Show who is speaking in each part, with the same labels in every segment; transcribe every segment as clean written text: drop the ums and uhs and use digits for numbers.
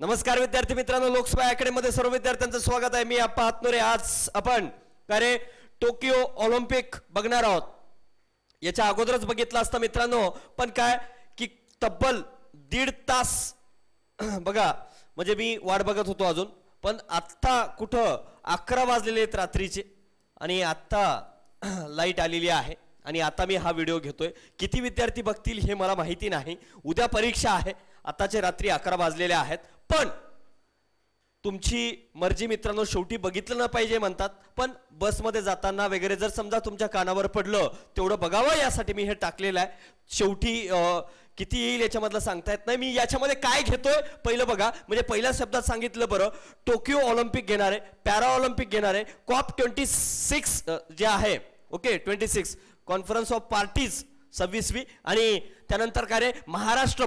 Speaker 1: नमस्कार विद्यार्थी मित्रांनो, लोकसभा अकॅडमीमध्ये सर्व विद्यार्थ्यांचं स्वागत आहे. मी अप्पा हातनुरे. आज आपण काय टोकियो ऑलिम्पिक बघणार आहोत. याच्या अगोदरच बघितलं असतं मित्रांनो, पण काय की तब्बल 1.5 तास बघा, म्हणजे मी वाट बघत होतो अजून, पण आत्ता कुठं 11 वाजलेले आहेत रात्रीचे आणि आत्ता लाईट आलेली आहे आणि आता मी हा व्हिडिओ घेतोय. किती विद्यार्थी बघतील हे मला माहिती नाही. उद्या परीक्षा आहे. आताचे रात्री 11 वाजलेले आहेत, पण तुमची मर्जी मित्रांनो. शेवटी बघितलं ना पाहिजे म्हणतात, पण बसमध्ये जाताना वगैरे जर समजा तुमच्या कानावर पडलं तेवढं बघावं यासाठी मी हे टाकलेलं आहे. शेवटी किती येईल याच्यामधलं सांगता येत नाही. मी याच्यामध्ये काय घेतोय पहिलं बघा. म्हणजे पहिल्या शब्दात सांगितलं बरं, टोकियो ऑलिम्पिक घेणार आहे, पॅरा ऑलिम्पिक घेणार आहे, COP26 जे आहे, ओके 26 कॉन्फरन्स ऑफ पार्टीज 26वी, आणि त्यानंतर काय रे महाराष्ट्र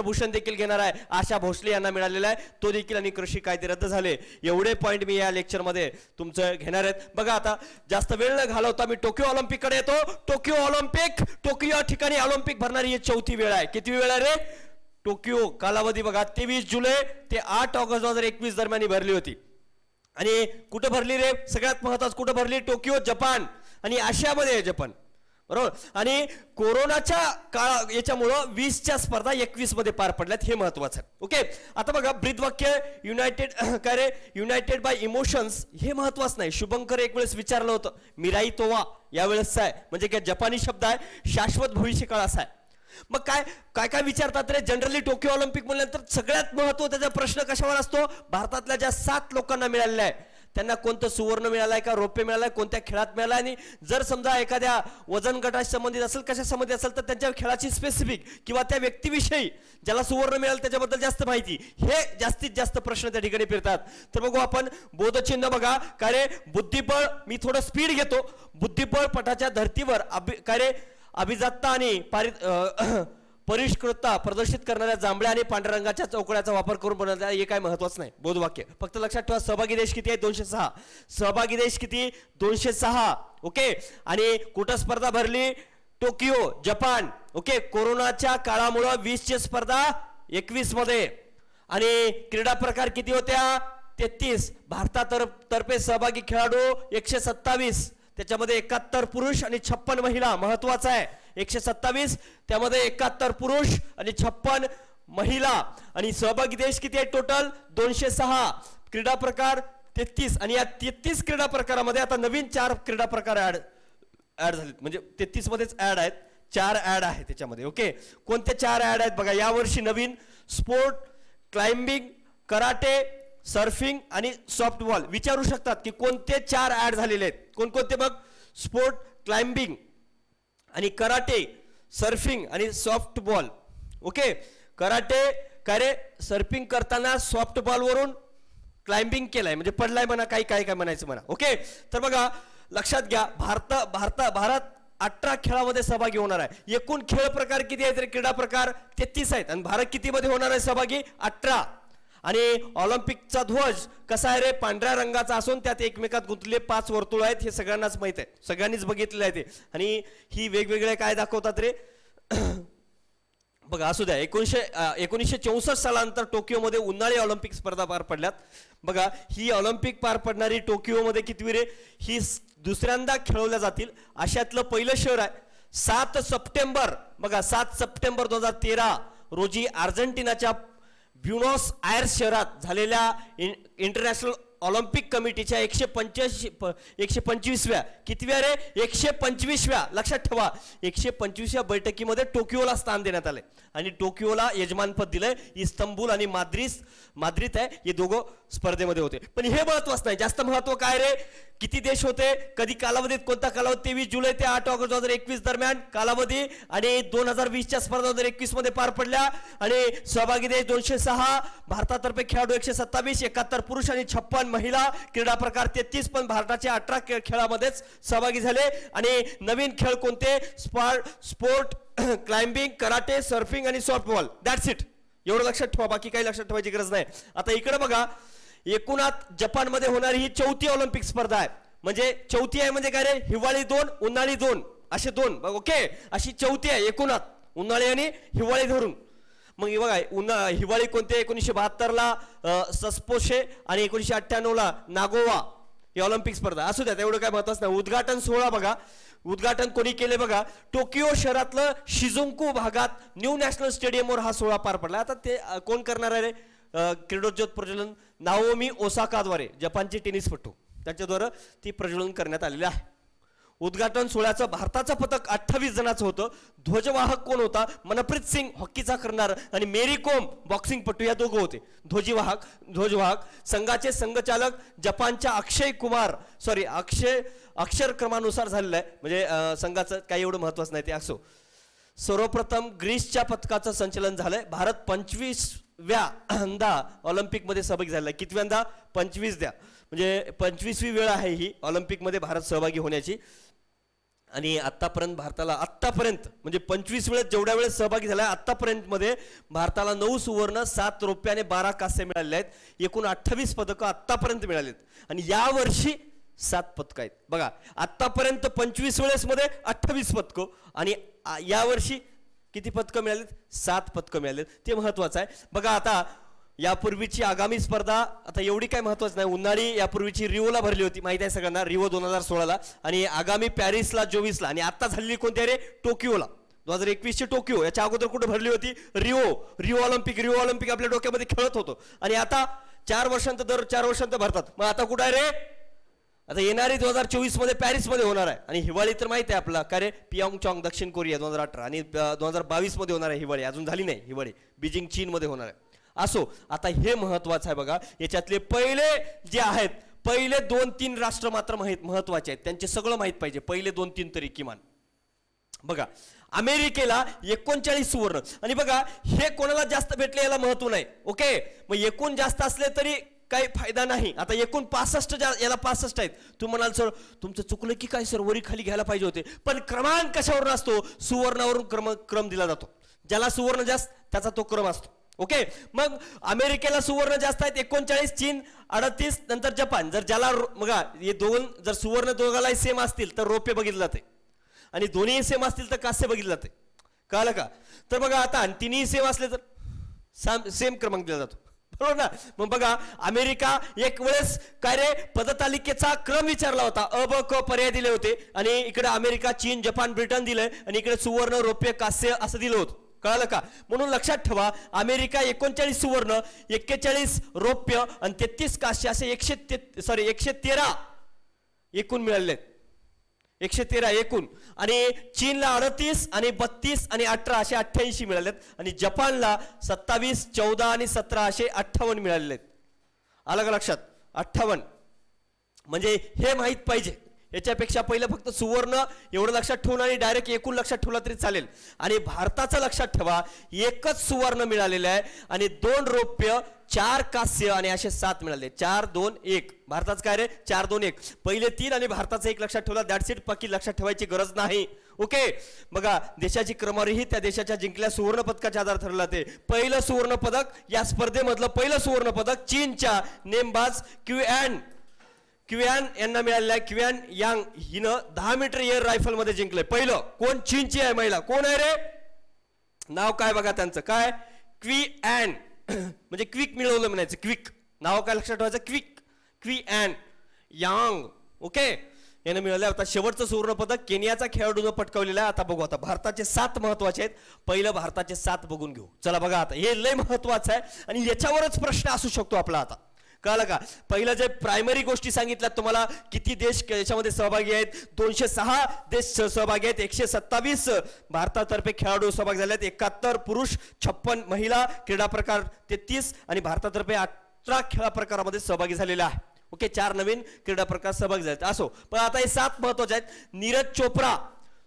Speaker 1: भूषण देखील घेणार आहे. आशा भोसले यांना मिळालेला आहे तो देखील, आणि कृषी कायदे रद्द झाले. एवढे पॉइंट मी या लेक्चर मध्ये तुमचं घेणार आहेत. बघा आता जास्त वेळ न घालवता मी टोकियो ऑलिम्पिक कडे येतो. टोकियो ऑलिम्पिक, टोकियो ठिकाणी ऑलिम्पिक भरणारी ही 4थी वेळ आहे. किती वेळ आहे रे? टोकियो कालावधी बघा 23 जुलै ते 8 ऑगस्ट 2021 दरम्यान भरली होती. आणि कुठं भरली रे? सगळ्यात महत्त्वाचं कुठं भरली? टोकियो जपान, आणि आशियामध्ये जपान, बरोबर. आणि कोरोनाच्या काळ याच्यामुळं 20च्या स्पर्धा 21 मध्ये पार पडल्यात, हे महत्वाचं आहे. ओके, आता बघा ब्रीदवाक्य युनायटेड काय रे, युनायटेड बाय इमोशन्स, हे महत्वाचं नाही. शुभंकर एक वेळेस विचारलं होतं, मिराई तोवा यावेळेस आहे, म्हणजे काय जपानी शब्द आहे, शाश्वत भविष्यकाळ असा आहे. मग काय काय काय विचारतात रे जनरली टोकियो ऑलिम्पिक म्हणल्यानंतर? सगळ्यात महत्त्वाचा प्रश्न कशावर असतो? भारतातल्या ज्या 7 लोकांना मिळालेला आहे त्यांना कोणतं सुवर्ण मिळालंय का रौप्य मिळालंय, कोणत्या खेळात मिळालंय, आणि जर समजा एखाद्या वजन गटाशी संबंधित असेल, कशा संबंधित असेल, तर त्यांच्या खेळाची स्पेसिफिक किंवा त्या व्यक्तीविषयी ज्याला सुवर्ण मिळालं त्याच्याबद्दल जास्त माहिती, हे जास्तीत जास्त प्रश्न त्या ठिकाणी फिरतात. तर बघू आपण बोधचिन्ह बघा. काय रे बुद्धिबळ, मी थोडं स्पीड घेतो. बुद्धिबळ पटाच्या धर्तीवर काय रे अभिजातता आणि परिष्कृतता प्रदर्शित करणाऱ्या जांभळ्या आणि पांढऱ्या रंगाच्या चौकड्याचा वापर करून बनवलेला. हे काय महत्वाचं नाही. बोधवाक्य फक्त लक्षात ठेवा. सहभागी देश किती आहे? 206. सहभागी देश किती? 206. ओके, आणि कुठं स्पर्धा भरली? Tokyo Japan. ओके, कोरोनाच्या काळामुळे 20ची स्पर्धा 21 मध्ये, आणि क्रीडा प्रकार किती होत्या? 33. भारतातर्फे सहभागी खेळाडू 127, त्याच्यामध्ये 71 पुरुष आणि 56 महिला. महत्वाचा आहे 127, त्यामध्ये 71 पुरुष आणि 56 महिला. आणि सहभागी देश किती आहे? टोटल 206. क्रीडा प्रकार 33, आणि या 33 क्रीडा प्रकारामध्ये आता नवीन 4 क्रीडा प्रकार ऍड झालेत. म्हणजे 33 मध्येच ऍड आहेत, 4 ऍड आहेत त्याच्यामध्ये. ओके, कोणते 4 ऍड आहेत बघा यावर्षी नवीन? स्पोर्ट, क्लाइम्बिंग, कराटे, सर्फिंग आणि सॉफ्टबॉल. विचारू शकतात की कोणते 4 ऍड झालेले आहेत. कोणकोणते? बघ, स्पोर्ट, क्लाइम्बिंग आणि कराटे, सर्फिंग आणि सॉफ्टबॉल. ओके, कराटे काय रे, सर्फिंग करताना सॉफ्टबॉल वरून क्लाइम्बिंग केलाय, म्हणजे पडलाय म्हणा, काही काय काय म्हणायचं म्हणा. ओके, तर बघा लक्षात घ्या, भारत 18 खेळामध्ये सहभागी होणार आहे. एकूण खेळ प्रकार किती आहेत? क्रीडा प्रकार 33 आहेत, आणि भारत किती मध्ये होणार आहे सहभागी? 18. आणि ऑलिम्पिकचा ध्वज कसा आहे रे? पांढऱ्या रंगाचा असून त्यात एकमेकात गुंतलेले 5 वर्तुळ आहेत. हे सगळ्यांनाच माहित आहे, सगळ्यांनीच बघितलेलं आहे ते. आणि ही वेगवेगळे काय दाखवतात रे बघा. असू द्या, 1964 सालानंतर टोकियोमध्ये उन्हाळी ऑलिम्पिक स्पर्धा पार पडल्यात. बघा ही ऑलिम्पिक पार पडणारी टोकियोमध्ये कितवी रे? ही दुसऱ्यांदा खेळवल्या जातील अशातलं पहिलं शहर आहे. 7 सप्टेंबर बघा, 7 सप्टेंबर 2013 रोजी अर्जेंटिनाच्या ब्युनॉस आयर्स शहरात झालेल्या इंटरनॅशनल ऑलिम्पिक कमिटीच्या 125व्या कितव्या रे? 125व्या. लक्षात ठेवा, 125व्या बैठकीमध्ये टोकियोला स्थान देण्यात आले, आणि टोकियोला यजमानपद दिलंय. इस्तंबूल आणि माद्रिद आहे, हे दोघं स्पर्धेमध्ये होते. पण हे महत्वाचं नाही, जास्त महत्व काय रे? किती देश होते, कधी कालावधीत, कोणता कालावधी? 23 जुलै ते 8 ऑगस्ट 2021 दरम्यान कालावधी, आणि 2020च्या स्पर्धा 2021 मध्ये पार पडल्या. आणि सहभागी देश 206, भारतातर्फे खेळाडू 127, 71 पुरुष आणि 56 महिला. क्रीडा प्रकार 33, पण भारताचे 18 खेळामध्येच सहभागी झाले. आणि नवीन खेळ कोणते? स्पोर्ट, क्लाइम्बिंग, कराटे, सर्फिंग आणि सॉफ्टबॉल. That's it. एवढं लक्षात ठेवा, बाकी काही लक्षात ठेवायची गरज नाही. आता इकडे बघा, एकूणात जपानमध्ये होणारी ही 4थी ऑलिम्पिक स्पर्धा आहे. म्हणजे 4थी आहे म्हणजे काय रे? हिवाळी 2, उन्हाळी 2 असे 2. ओके, अशी 4थी आहे एकूणात, उन्हाळी आणि हिवाळी धरून. मग हे बघा हिवाळी कोणते 1972ला सस्पोशे आणि 1998ला नागोवा ही ऑलिम्पिक स्पर्धा असू द्या एवढं काय महत्वाचं नाही. उद्घाटन सोहळा बघा, उद्घाटन कोणी केले बघा, टोकियो शहरातलं शिजुंकू भागात न्यू नॅशनल स्टेडियमवर हा सोहळा पार पडला. आता ते कोण करणार आहे? क्रीडोत्सव प्रज्वलन नाओमी ओसाकाद्वारे, जपानची टेनिसपटू, त्याच्याद्वारे ती प्रज्वलन करण्यात आलेली आहे. उद्घाटन सोहळ्याचं भारताचं पथक 28 जणांचं होतं. ध्वजवाहक कोण होता? मनप्रीत सिंग हॉकीचा करणार आणि मेरी कोम बॉक्सिंग पटू या दोघं होते ध्वजवाहक. संघाचे संघचालक जपानच्या अक्षर क्रमानुसार झालेलं आहे, म्हणजे संघाचं काही एवढं महत्वाचं नाही ते असो. सर्वप्रथम ग्रीसच्या पथकाचं संचलन झालंय. भारत 25व्यांदा ऑलिम्पिकमध्ये सहभागी झालेला आहे. कितव्यांदा? 25व्या, म्हणजे 25वी वेळ आहे ही ऑलिम्पिकमध्ये भारत सहभागी होण्याची. आणि आतापर्यंत भारताला म्हणजे 25 वेळेस जेवढ्या वेळेस सहभागी झाला आतापर्यंत मध्ये भारताला 9 सुवर्ण, 7 रौप्य आणि 12 कांस्य मिळाले आहेत. एकूण 28 पदकं आतापर्यंत मिळालेत आणि या वर्षी 7 पदकं आहेत. बघा आतापर्यंत 25 वेळेस मध्ये 28 पदकं आणि या वर्षी किती पदकं मिळालेत? 7 पदकं मिळालेत. ते महत्वाचं आहे. बघा आता यापूर्वीची आगामी स्पर्धा आता एवढी काय महत्वाचं नाही. उन्हाळी यापूर्वीची रिओला भरली होती, माहिती आहे सगळ्यांना, रिओ 2016ला, आणि आगामी पॅरिसला 24ला, आणि आता झालेली कोणत्या रे? टोकियोला 2021ची टोकियो. याच्या अगोदर कुठे भरली होती? रिओ ऑलिम्पिक आपल्या डोक्यामध्ये खेळत होतो. आणि आता 4 वर्षांत भरतात. मग आता कुठं आहे रे? आता येणारी 2024 मध्ये पॅरिसमध्ये होणार आहे. आणि हिवाळी तर माहिती आहे आपला काय रे? पियोंगचांग दक्षिण कोरिया 2018, आणि 2022 मध्ये होणार आहे हिवाळी. अजून झाली नाही हिवाळी. बीजिंग चीनमध्ये होणार आहे. असो, आता हे महत्वाचं आहे बघा. याच्यातले पहिले जे आहेत, पहिले 2-3 राष्ट्र मात्र महत्वाचे आहेत, त्यांचे सगळं माहित पाहिजे, पहिले 2-3 तरी किमान. बघा अमेरिकेला 39 सुवर्ण, आणि बघा हे कोणाला जास्त भेटले याला महत्व नाही. ओके, मग एकूण जास्त असले तरी काही फायदा नाही. आता एकूण 65 याला 65 आहेत. तू म्हणाल सर तुमचं चुकलं की काय सर, वरी खाली घ्यायला पाहिजे होते. पण क्रमांक कशावर असतो? सुवर्णावरून क्रम दिला जातो. ज्याला सुवर्ण जास्त त्याचा तो क्रम असतो. ओके, मग अमेरिकेला सुवर्ण जास्त आहेत 39, चीन 38, नंतर जपान. जर ज्याला बघा हे दोन जर सुवर्ण दोघालाही सेम असतील तर रौप्य बघितलं जाते, आणि दोन्ही सेम असतील तर कांस्य बघितलं जाते. कळलं का? तर बघा आता तिन्ही सेम असले तर सेम क्रमांक दिला जातो, बरोबर ना? मग बघा अमेरिका एक वेळेस काय रे पदतालिकेचा क्रम विचारला होता, अ ब क पर्याय दिले होते, आणि इकडे अमेरिका, चीन, जपान, ब्रिटन दिलंय, आणि इकडे सुवर्ण, रौप्य, कांस्य असं दिलं होतं. कळलं का? म्हणून लक्षात ठेवा, अमेरिका 39 सुवर्ण, 41 रौप्य आणि 33 कांस्य असे 113 एकूण मिळाले. 113 एकूण. आणि चीनला 38 आणि 32 आणि 18 असे 88 मिळालेत, आणि जपानला 27, 14 आणि 17 असे 58 मिळालेले आहेत. आलं का लक्षात? 58. म्हणजे हे माहित पाहिजे. याच्यापेक्षा पहिलं फक्त सुवर्ण एवढं लक्षात ठेवून आणि डायरेक्ट एकूण लक्षात ठेवला तरी चालेल. आणि भारताचं लक्षात ठेवा, एकच सुवर्ण मिळालेलं आहे आणि 2 रौप्य, 4 कांस्य आणि असे 7 मिळाले. 4, 2, 1. भारताचं काय रे? 4, 2, 1. पहिले 3 आणि भारताचं 1 लक्षात ठेवला. That's it. बाकी लक्षात ठेवायची गरज नाही. ओके, बघा देशाची क्रमवारीही त्या देशाच्या जिंकल्या सुवर्ण पदकाच्या आधार ठरला. ते पहिलं सुवर्ण पदक या स्पर्धेमधलं पहिलं सुवर्ण पदक चीनच्या नेमबाज क्युआन यांना मिळालेलं आहे. क्युआन यांग हिनं 10 मीटर एअर रायफल मध्ये जिंकलंय. पहिलं कोण? चीनची आहे महिला. कोण आहे रे? नाव काय बघा त्यांचं? काय? क्विॲन, म्हणजे क्विक मिळवलं म्हणायचं. क्विक नाव काय लक्षात ठेवायचं? क्विॲन यांग. ओके, यानं मिळालं. आता शेवटचं सुवर्ण पदक केनियाचा खेळाडूनं पटकावलेलं आहे. आता बघू, आता भारताचे 7 महत्वाचे आहेत. पहिलं भारताचे 7 बघून घेऊ. चला बघा, आता हे लय महत्वाचं आहे आणि याच्यावरच प्रश्न असू शकतो आपला. आता कळलं का? पहिलं जे प्रायमरी गोष्टी सांगितल्यात तुम्हाला, किती देश याच्यामध्ये सहभागी आहेत? 206 देश सहभागी आहेत. 127 भारतातर्फे खेळाडू सहभागी झाले आहेत. 71 पुरुष, 56 महिला, क्रीडा प्रकार 33, आणि भारतातर्फे 18 खेळा प्रकारामध्ये सहभागी झालेला आहे. ओके, 4 नवीन क्रीडा प्रकार सहभागी झाले. असो, पण आता हे 7 महत्वाचे आहेत. नीरज चोप्रा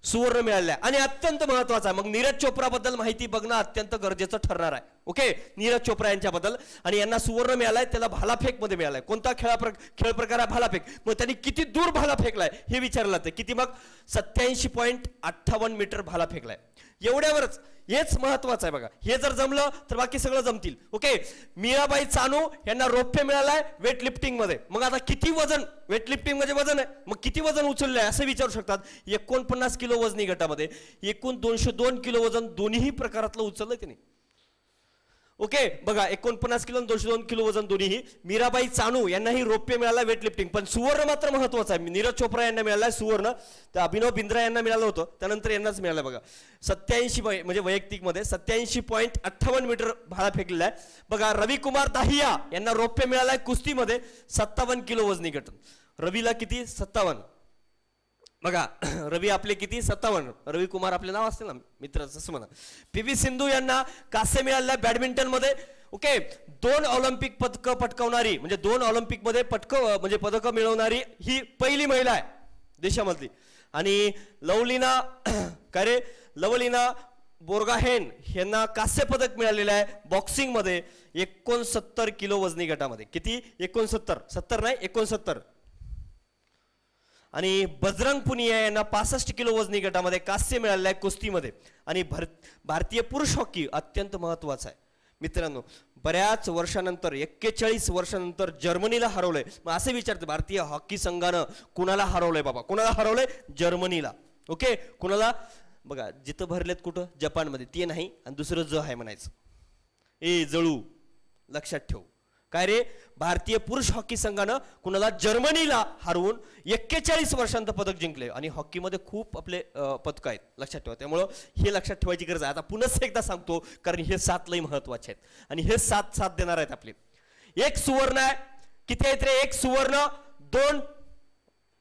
Speaker 1: सुवर्ण मिळाले आहे आणि अत्यंत महत्वाचा आहे. मग नीरज चोप्रा बद्दल माहिती बघणं अत्यंत गरजेचं ठरणार आहे. ओके, नीरज चोप्रा यांच्याबद्दल. आणि यांना सुवर्ण मिळालाय, त्याला भालाफेक मध्ये मिळालाय. कोणता खेळ प्रकार आहे? भालाफेक. मग त्यांनी किती दूर भाला फेकलाय हे विचारलं जातं. किती? मग 87.58 मीटर भाला फेकलाय. एवढ्यावरच हेच महत्वाचं आहे बघा. हे जर जमलं तर बाकी सगळं जमतील. ओके, मीराबाई चानू यांना रौप्य मिळालाय वेट लिफ्टिंग मध्ये. मग आता किती वजन? वेट लिफ्टिंग मध्ये वजन आहे, मग किती वजन उचललंय असं विचारू शकतात. 49 किलो वजनी गटामध्ये एकूण 202 किलो वजन दोन्ही प्रकारातलं उचललंय त्यांनी. ओके बघा 49 किलो आणि 202 किलो वजन दोन्हीही. मीराबाई चानू यांनाही रौप्य मिळाला वेट लिफ्टिंग, पण सुवर्ण मात्र महत्वाचं आहे. नीरज चोप्रा यांना मिळाला सुवर्ण, तर अभिनव बिंद्रा यांना मिळालं होतं, त्यानंतर यांनाच मिळालं बघा. 87 म्हणजे वैयक्तिक मध्ये 87.58 मीटर भाला फेकलेला आहे. बघा रविकुमार दाहिया यांना रौप्य मिळालाय कुस्तीमध्ये 57 किलो वजनी गट. रवीला किती 57. बघा रवी आपले किती 57. रवी कुमार आपले नाव असते ना मित्राचं असं म्हणा. पी.व्ही. सिंधू यांना कांस्य मिळाला बॅडमिंटन मध्ये. ओके 2 ऑलिम्पिक पदक पटकावणारी म्हणजे 2 ऑलिम्पिक मध्ये पदक मिळवणारी ही पहिली महिला आहे देशामधली. आणि लवलीना बोरगाहेन यांना कांस्य पदक मिळालेलं आहे बॉक्सिंग मध्ये 69 किलो वजनी गटामध्ये. किती 69 70 नाही 69. आणि बजरंग पुनिया यांना 65 किलो वजनी गटामध्ये कांस्य मिळालेलं आहे कुस्तीमध्ये. आणि भारतीय पुरुष हॉकी अत्यंत महत्वाचा आहे मित्रांनो. बऱ्याच वर्षानंतर 41 वर्षानंतर जर्मनीला हरवलंय. मग असे विचारते भारतीय हॉकी संघानं कुणाला हरवलंय बाबा, कुणाला हरवलंय जर्मनीला. ओके कुणाला बघा जिथं भरलेत कुठं जपानमध्ये ते नाही आणि दुसरं ज आहे म्हणायचं ए जळू. लक्षात ठेव काय रे भारतीय पुरुष हॉकी संघानं कुणाला जर्मनीला हरवून 41 वर्षांत पदक जिंकले. आणि हॉकीमध्ये खूप आपले पदक आहेत लक्षात ठेवा, त्यामुळं हे लक्षात ठेवायची गरज आहे. आता पुन्हा एकदा सांगतो कारण हे 7 लई महत्वाचे आहेत आणि हे 7 देणार आहेत आपले. 1 सुवर्ण आहे. किती आहेत रे 1 सुवर्ण 2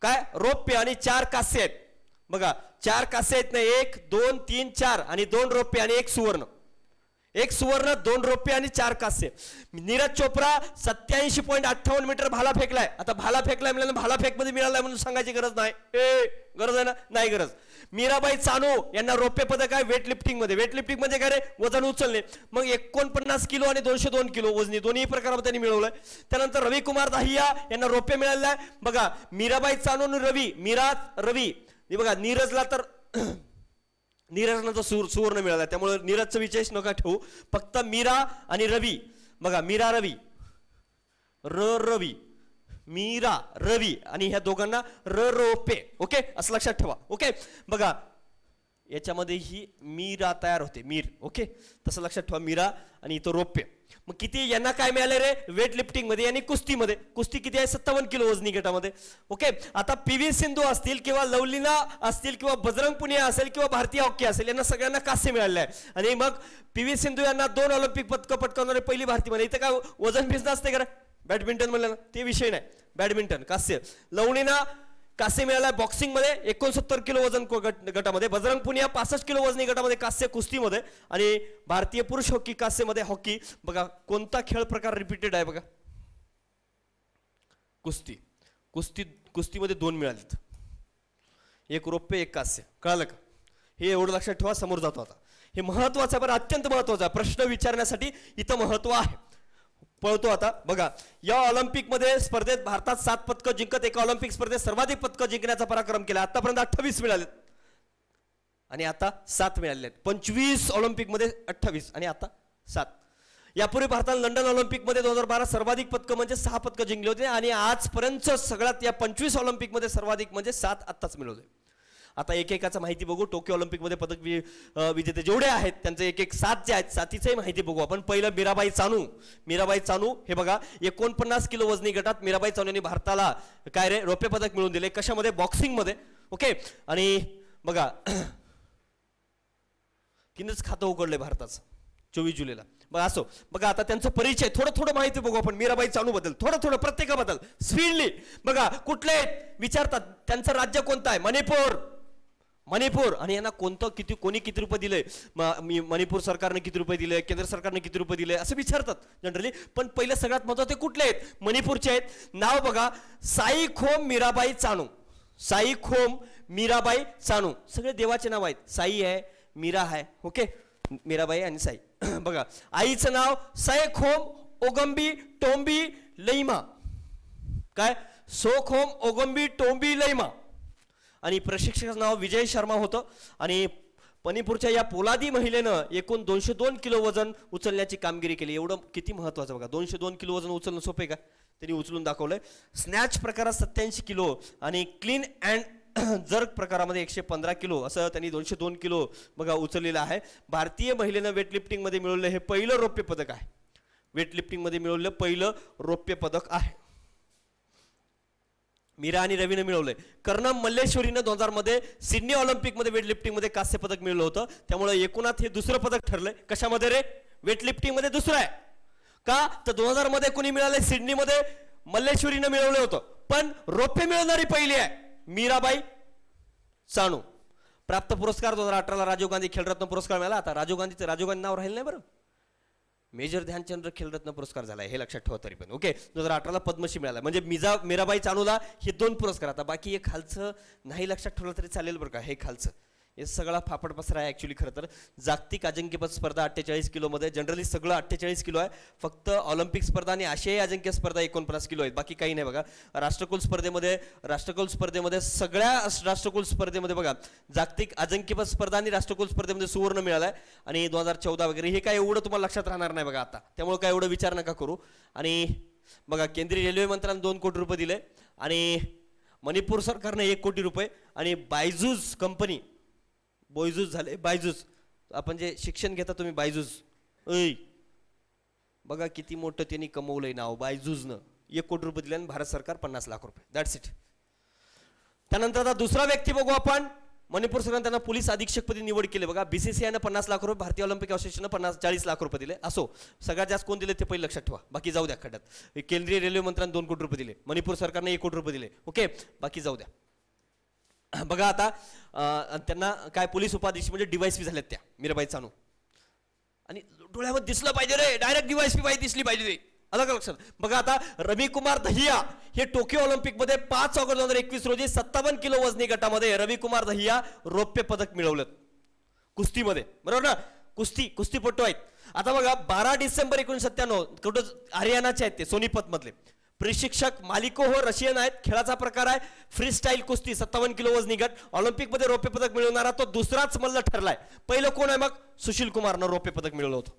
Speaker 1: काय रौप्य आणि 4 कांस्य आहेत. बघा 4 कांस्य आहेत ना 1 2 3 4 आणि 2 रौप्य आणि 1 सुवर्ण. 1 सुवर्ण 2 रौप्य आणि 4 कांस्य. नीरज चोप्रा 87.58 मीटर भाला फेकलाय. आता भाला फेकलाय म्हणजे भाला फेक मध्ये मिळालाय म्हणून सांगायची गरज नाही. गरज आहे ना नाही गरज. मीराबाई चानू यांना रौप्य पदक आहे वेट लिफ्टिंग मध्ये. वेट लिफ्टिंग म्हणजे काय रे वजन उचलणे. मग 49 किलो आणि 202 किलो वजनी दोन्ही प्रकारामध्ये त्यांनी मिळवलंय. त्यानंतर रविकुमार दाहिया यांना रौप्य मिळालेलं आहे. बघा मीराबाई चानू आणि रवी बघा नीरजला तर नीरजला तर सुवर्ण मिळाला, त्यामुळे नीरजचा विशेष नका ठेवू. फक्त मीरा आणि रवी. बघा मीरा रवी मीरा रवी आणि ह्या दोघांना रौप्य. ओके असं लक्षात ठेवा. ओके बघा याच्यामध्ये ही मीरा तयार होते मीर. ओके तसं लक्षात ठेवा मीरा आणि इथं रौप्य. मग किती यांना काय मिळाले रे वेट लिफ्टिंग मध्ये आणि कुस्तीमध्ये. कुस्ती किती आहे 57 किलो वजनी गटामध्ये. ओके आता पी.व्ही. सिंधू असतील किंवा लवलीना असतील किंवा बजरंग पुनिया असेल किंवा भारतीय हॉकी असेल यांना सगळ्यांना कांस्य मिळाले आहे. आणि मग पी.व्ही. सिंधू यांना 2 ऑलिम्पिक पदक पटकावणारे पहिली भारतीय मध्ये. इथं काय वजन भिजन असते का बॅडमिंटन म्हणलं ना ते विषय नाही. बॅडमिंटन कांस्य. लवलीना कांस्य मिळाला बॉक्सिंग मध्ये 69 किलो वजन गटामध्ये. बजरंग पुनिया 65 किलो वजनी गटामध्ये कांस्य कुस्तीमध्ये. आणि भारतीय पुरुष हॉकी कांस्य मध्ये हॉकी. बघा कोणता खेळ प्रकार रिपीटेड आहे बघा कुस्तीमध्ये 2 मिळालेत. 1 रौप्य 1 कांस्य. कळालं का. हे एवढं लक्षात ठेवा समोर जातो. आता हे महत्वाचं आहे पण अत्यंत महत्वाचं आहे. प्रश्न विचारण्यासाठी इथं महत्व आहे. पळतो आता बघा या ऑलिम्पिक मध्ये स्पर्धेत भारतात 7 पदकं जिंकत एका ऑलिम्पिक स्पर्धेत सर्वाधिक पदकं जिंकण्याचा पराक्रम केला. आतापर्यंत 28 मिळालेत आणि आता 7 मिळाले आहेत. 25 ऑलिम्पिक मध्ये 28 आणि आता 7. यापूर्वी भारताने लंडन ऑलिम्पिक मध्ये 2012 सर्वाधिक पदकं म्हणजे 6 पदकं जिंकले होते आणि आजपर्यंत सगळ्यात या 25 ऑलिम्पिक मध्ये सर्वाधिक म्हणजे 7 आत्ताच मिळवले. आता एकेकाचा माहिती बघू. टोकियो ऑलिम्पिक मध्ये पदक विजेते जेवढे आहेत त्यांचे एक 7 जे आहेत 7ची माहिती बघू आपण. पहिलं मीराबाई चानू हे बघा 49 किलो वजनी गटात मीराबाई चानू यांनी भारताला काय रे रौप्य पदक मिळवून दिले. कशामध्ये बॉक्सिंग मध्ये. ओके आणि बघा तिनंच खातं उघडलंय भारताचं 24 जुलैला. बघा असो बघा आता त्यांचा परिचय थोडं माहिती बघू आपण मीराबाई चानू बद्दल थोडं प्रत्येकाबद्दल स्पीडली. बघा कुठले विचारतात त्यांचं राज्य कोणतं आहे मणिपूर आणि यांना कोणी किती रुपये दिले मणिपूर सरकारने किती रुपये दिले केंद्र सरकारने किती रुपये दिले असं विचारतात जनरली. पण पहिलं सगळ्यात महत्त्वाचे कुठले आहेत मणिपूरचे आहेत. नाव बघा साईखोम मीराबाई चानू. सगळे देवाचे नाव आहेत. साई आहे मीरा आहे. ओके मीराबाई आणि साई. बघा आईचं नाव सैखोम ओगंबी टोंबी लैमा. काय सोखोम ओगंबी टोंबी लैमा. आणि प्रशिक्षकाचं नाव विजय शर्मा होतं. आणि मणिपूरच्या या पोलादी महिलेनं एकूण 202 किलो वजन उचलण्याची कामगिरी केली. एवढं किती महत्वाचं बघा 202 किलो वजन उचलणं सोपे का त्यांनी उचलून दाखवलंय. स्नॅच प्रकारात 87 किलो आणि क्लीन अँड जर प्रकारामध्ये 115 किलो असं त्यांनी 202 किलो बघा उचललेलं आहे. भारतीय महिलेनं वेटलिफ्टिंग मध्ये मिळवलं हे पहिलं रौप्य पदक आहे. वेटलिफ्टिंग मध्ये मिळवलं पहिलं रौप्य पदक आहे. मीरा आणि रवीनं मिळवलंय. कर्णम मल्लेश्वरीनं 2000 मध्ये सिडनी ऑलिम्पिक मध्ये वेटलिफ्टिंग मध्ये कांस्य पदक मिळवलं होतं. त्यामुळे एकूणात हे दुसरं पदक ठरलंय. कशामध्ये रे? वेटलिफ्टिंग मध्ये दुसरं आहे. का तर 2000 मध्ये कोणी मिळालंय? सिडनी मध्ये मल्लेश्वरीनं मिळवलं होतं. पण रौप्य मिळवणारी पहिली आहे मीराबाई चानू. प्राप्त पुरस्कार 2018 राजीव गांधी खेलरत्न पुरस्कार मिळाला. आता राजीव गांधी नाव राहिलं नाही बरं. मेजर ध्यानचंद खेलरत्न पुरस्कार झाला हे लक्षात ठेवा तरी पण. ओके 2018 पद्मश्री मिळाला. म्हणजे मीराबाई चानूला हे 2 पुरस्कार. आता बाकी एक खालचं नाही लक्षात ठेवलं तरी चालेल बरं का. हे खालचं हे सगळा फापड पसरा आहे ॲक्च्युली. खरं तर जागतिक अजिंक्यपद स्पर्धा 48 किलोमध्ये जनरली सगळं 48 किलो आहे. फक्त ऑलिम्पिक स्पर्धा आणि आशियाई अजिंक्य स्पर्धा 49 किलो आहेत. बाकी काही नाही बघा. राष्ट्रकुल स्पर्धेमध्ये सगळ्या राष्ट्रकुल स्पर्धेमध्ये बघा जागतिक अजिंक्यपद स्पर्धा आणि राष्ट्रकुल स्पर्धेमध्ये सुवर्ण मिळालाय. आणि 2014 वगैरे हे काय एवढं तुम्हाला लक्षात राहणार नाही बघा आता. त्यामुळे काय एवढं विचार नका करू. आणि बघा केंद्रीय रेल्वे मंत्र्यानं 2 कोटी रुपये दिले. आणि मणिपूर सरकारने 1 कोटी रुपये. आणि बायजूस कंपनी बॉयजूस झाले बायजूस आपण जे शिक्षण घेता तुम्ही बायजूस बघा किती मोठं त्यांनी कमवलंय नाव बायजूसनं. 1 कोटी रुपये दिले आणि भारत सरकार 50 लाख रुपये. That's it. त्यानंतर आता दुसरा व्यक्ती बघू आपण. मणिपूर सरकारने त्यांना पोलीस अधीक्षकपदी निवड केली बघा. BCCI 50 लाख रुपये, भारतीय ऑलिम्पिक असोसिएशननं 40 लाख रुपये दिले. असो सगळ्यात जास्त कोण दिले ते पहिले लक्षात ठेवा. बाकी जाऊ द्या खड्यात. केंद्रीय रेल्वे मंत्र्यांनी 2 कोटी रुपये दिले. मणिपूर सरकारने 1 कोटी रुपये दिले. ओके बाकी जाऊ द्या. बघा आता त्यांना काय पोलीस उपाधीक्षक म्हणजे DYSP झाल्यात त्या मीराबाई चानू. आणि डोळ्यावर दिसलं पाहिजे रे. डायरेक्ट DYSP बाई दिसली पाहिजे ते. अलग लक्षात. बघा आता रविकुमार दहिया हे टोकियो ऑलिम्पिक मध्ये 5 ऑगस्ट 2021 रोजी 57 किलो वजनी गटामध्ये रविकुमार दहिया रौप्य पदक मिळवलं कुस्तीमध्ये. बरोबर ना. कुस्तीपटू आहेत. आता बघा 12 डिसेंबर 1997 कुठं हरियाणाचे आहेत ते सोनीपत मधले. प्रशिक्षक मालिकोह रशियन आहेत. खेळाचा प्रकार आहे फ्री स्टाईल कुस्ती 57 किलो वजनी गट. ऑलिम्पिक मध्ये रौप्य पदक मिळवणारा तो दुसराच मल्ल ठरलाय. पहिलं कोण आहे मग? सुशील कुमारनं रौप्य पदक मिळवलं होतं.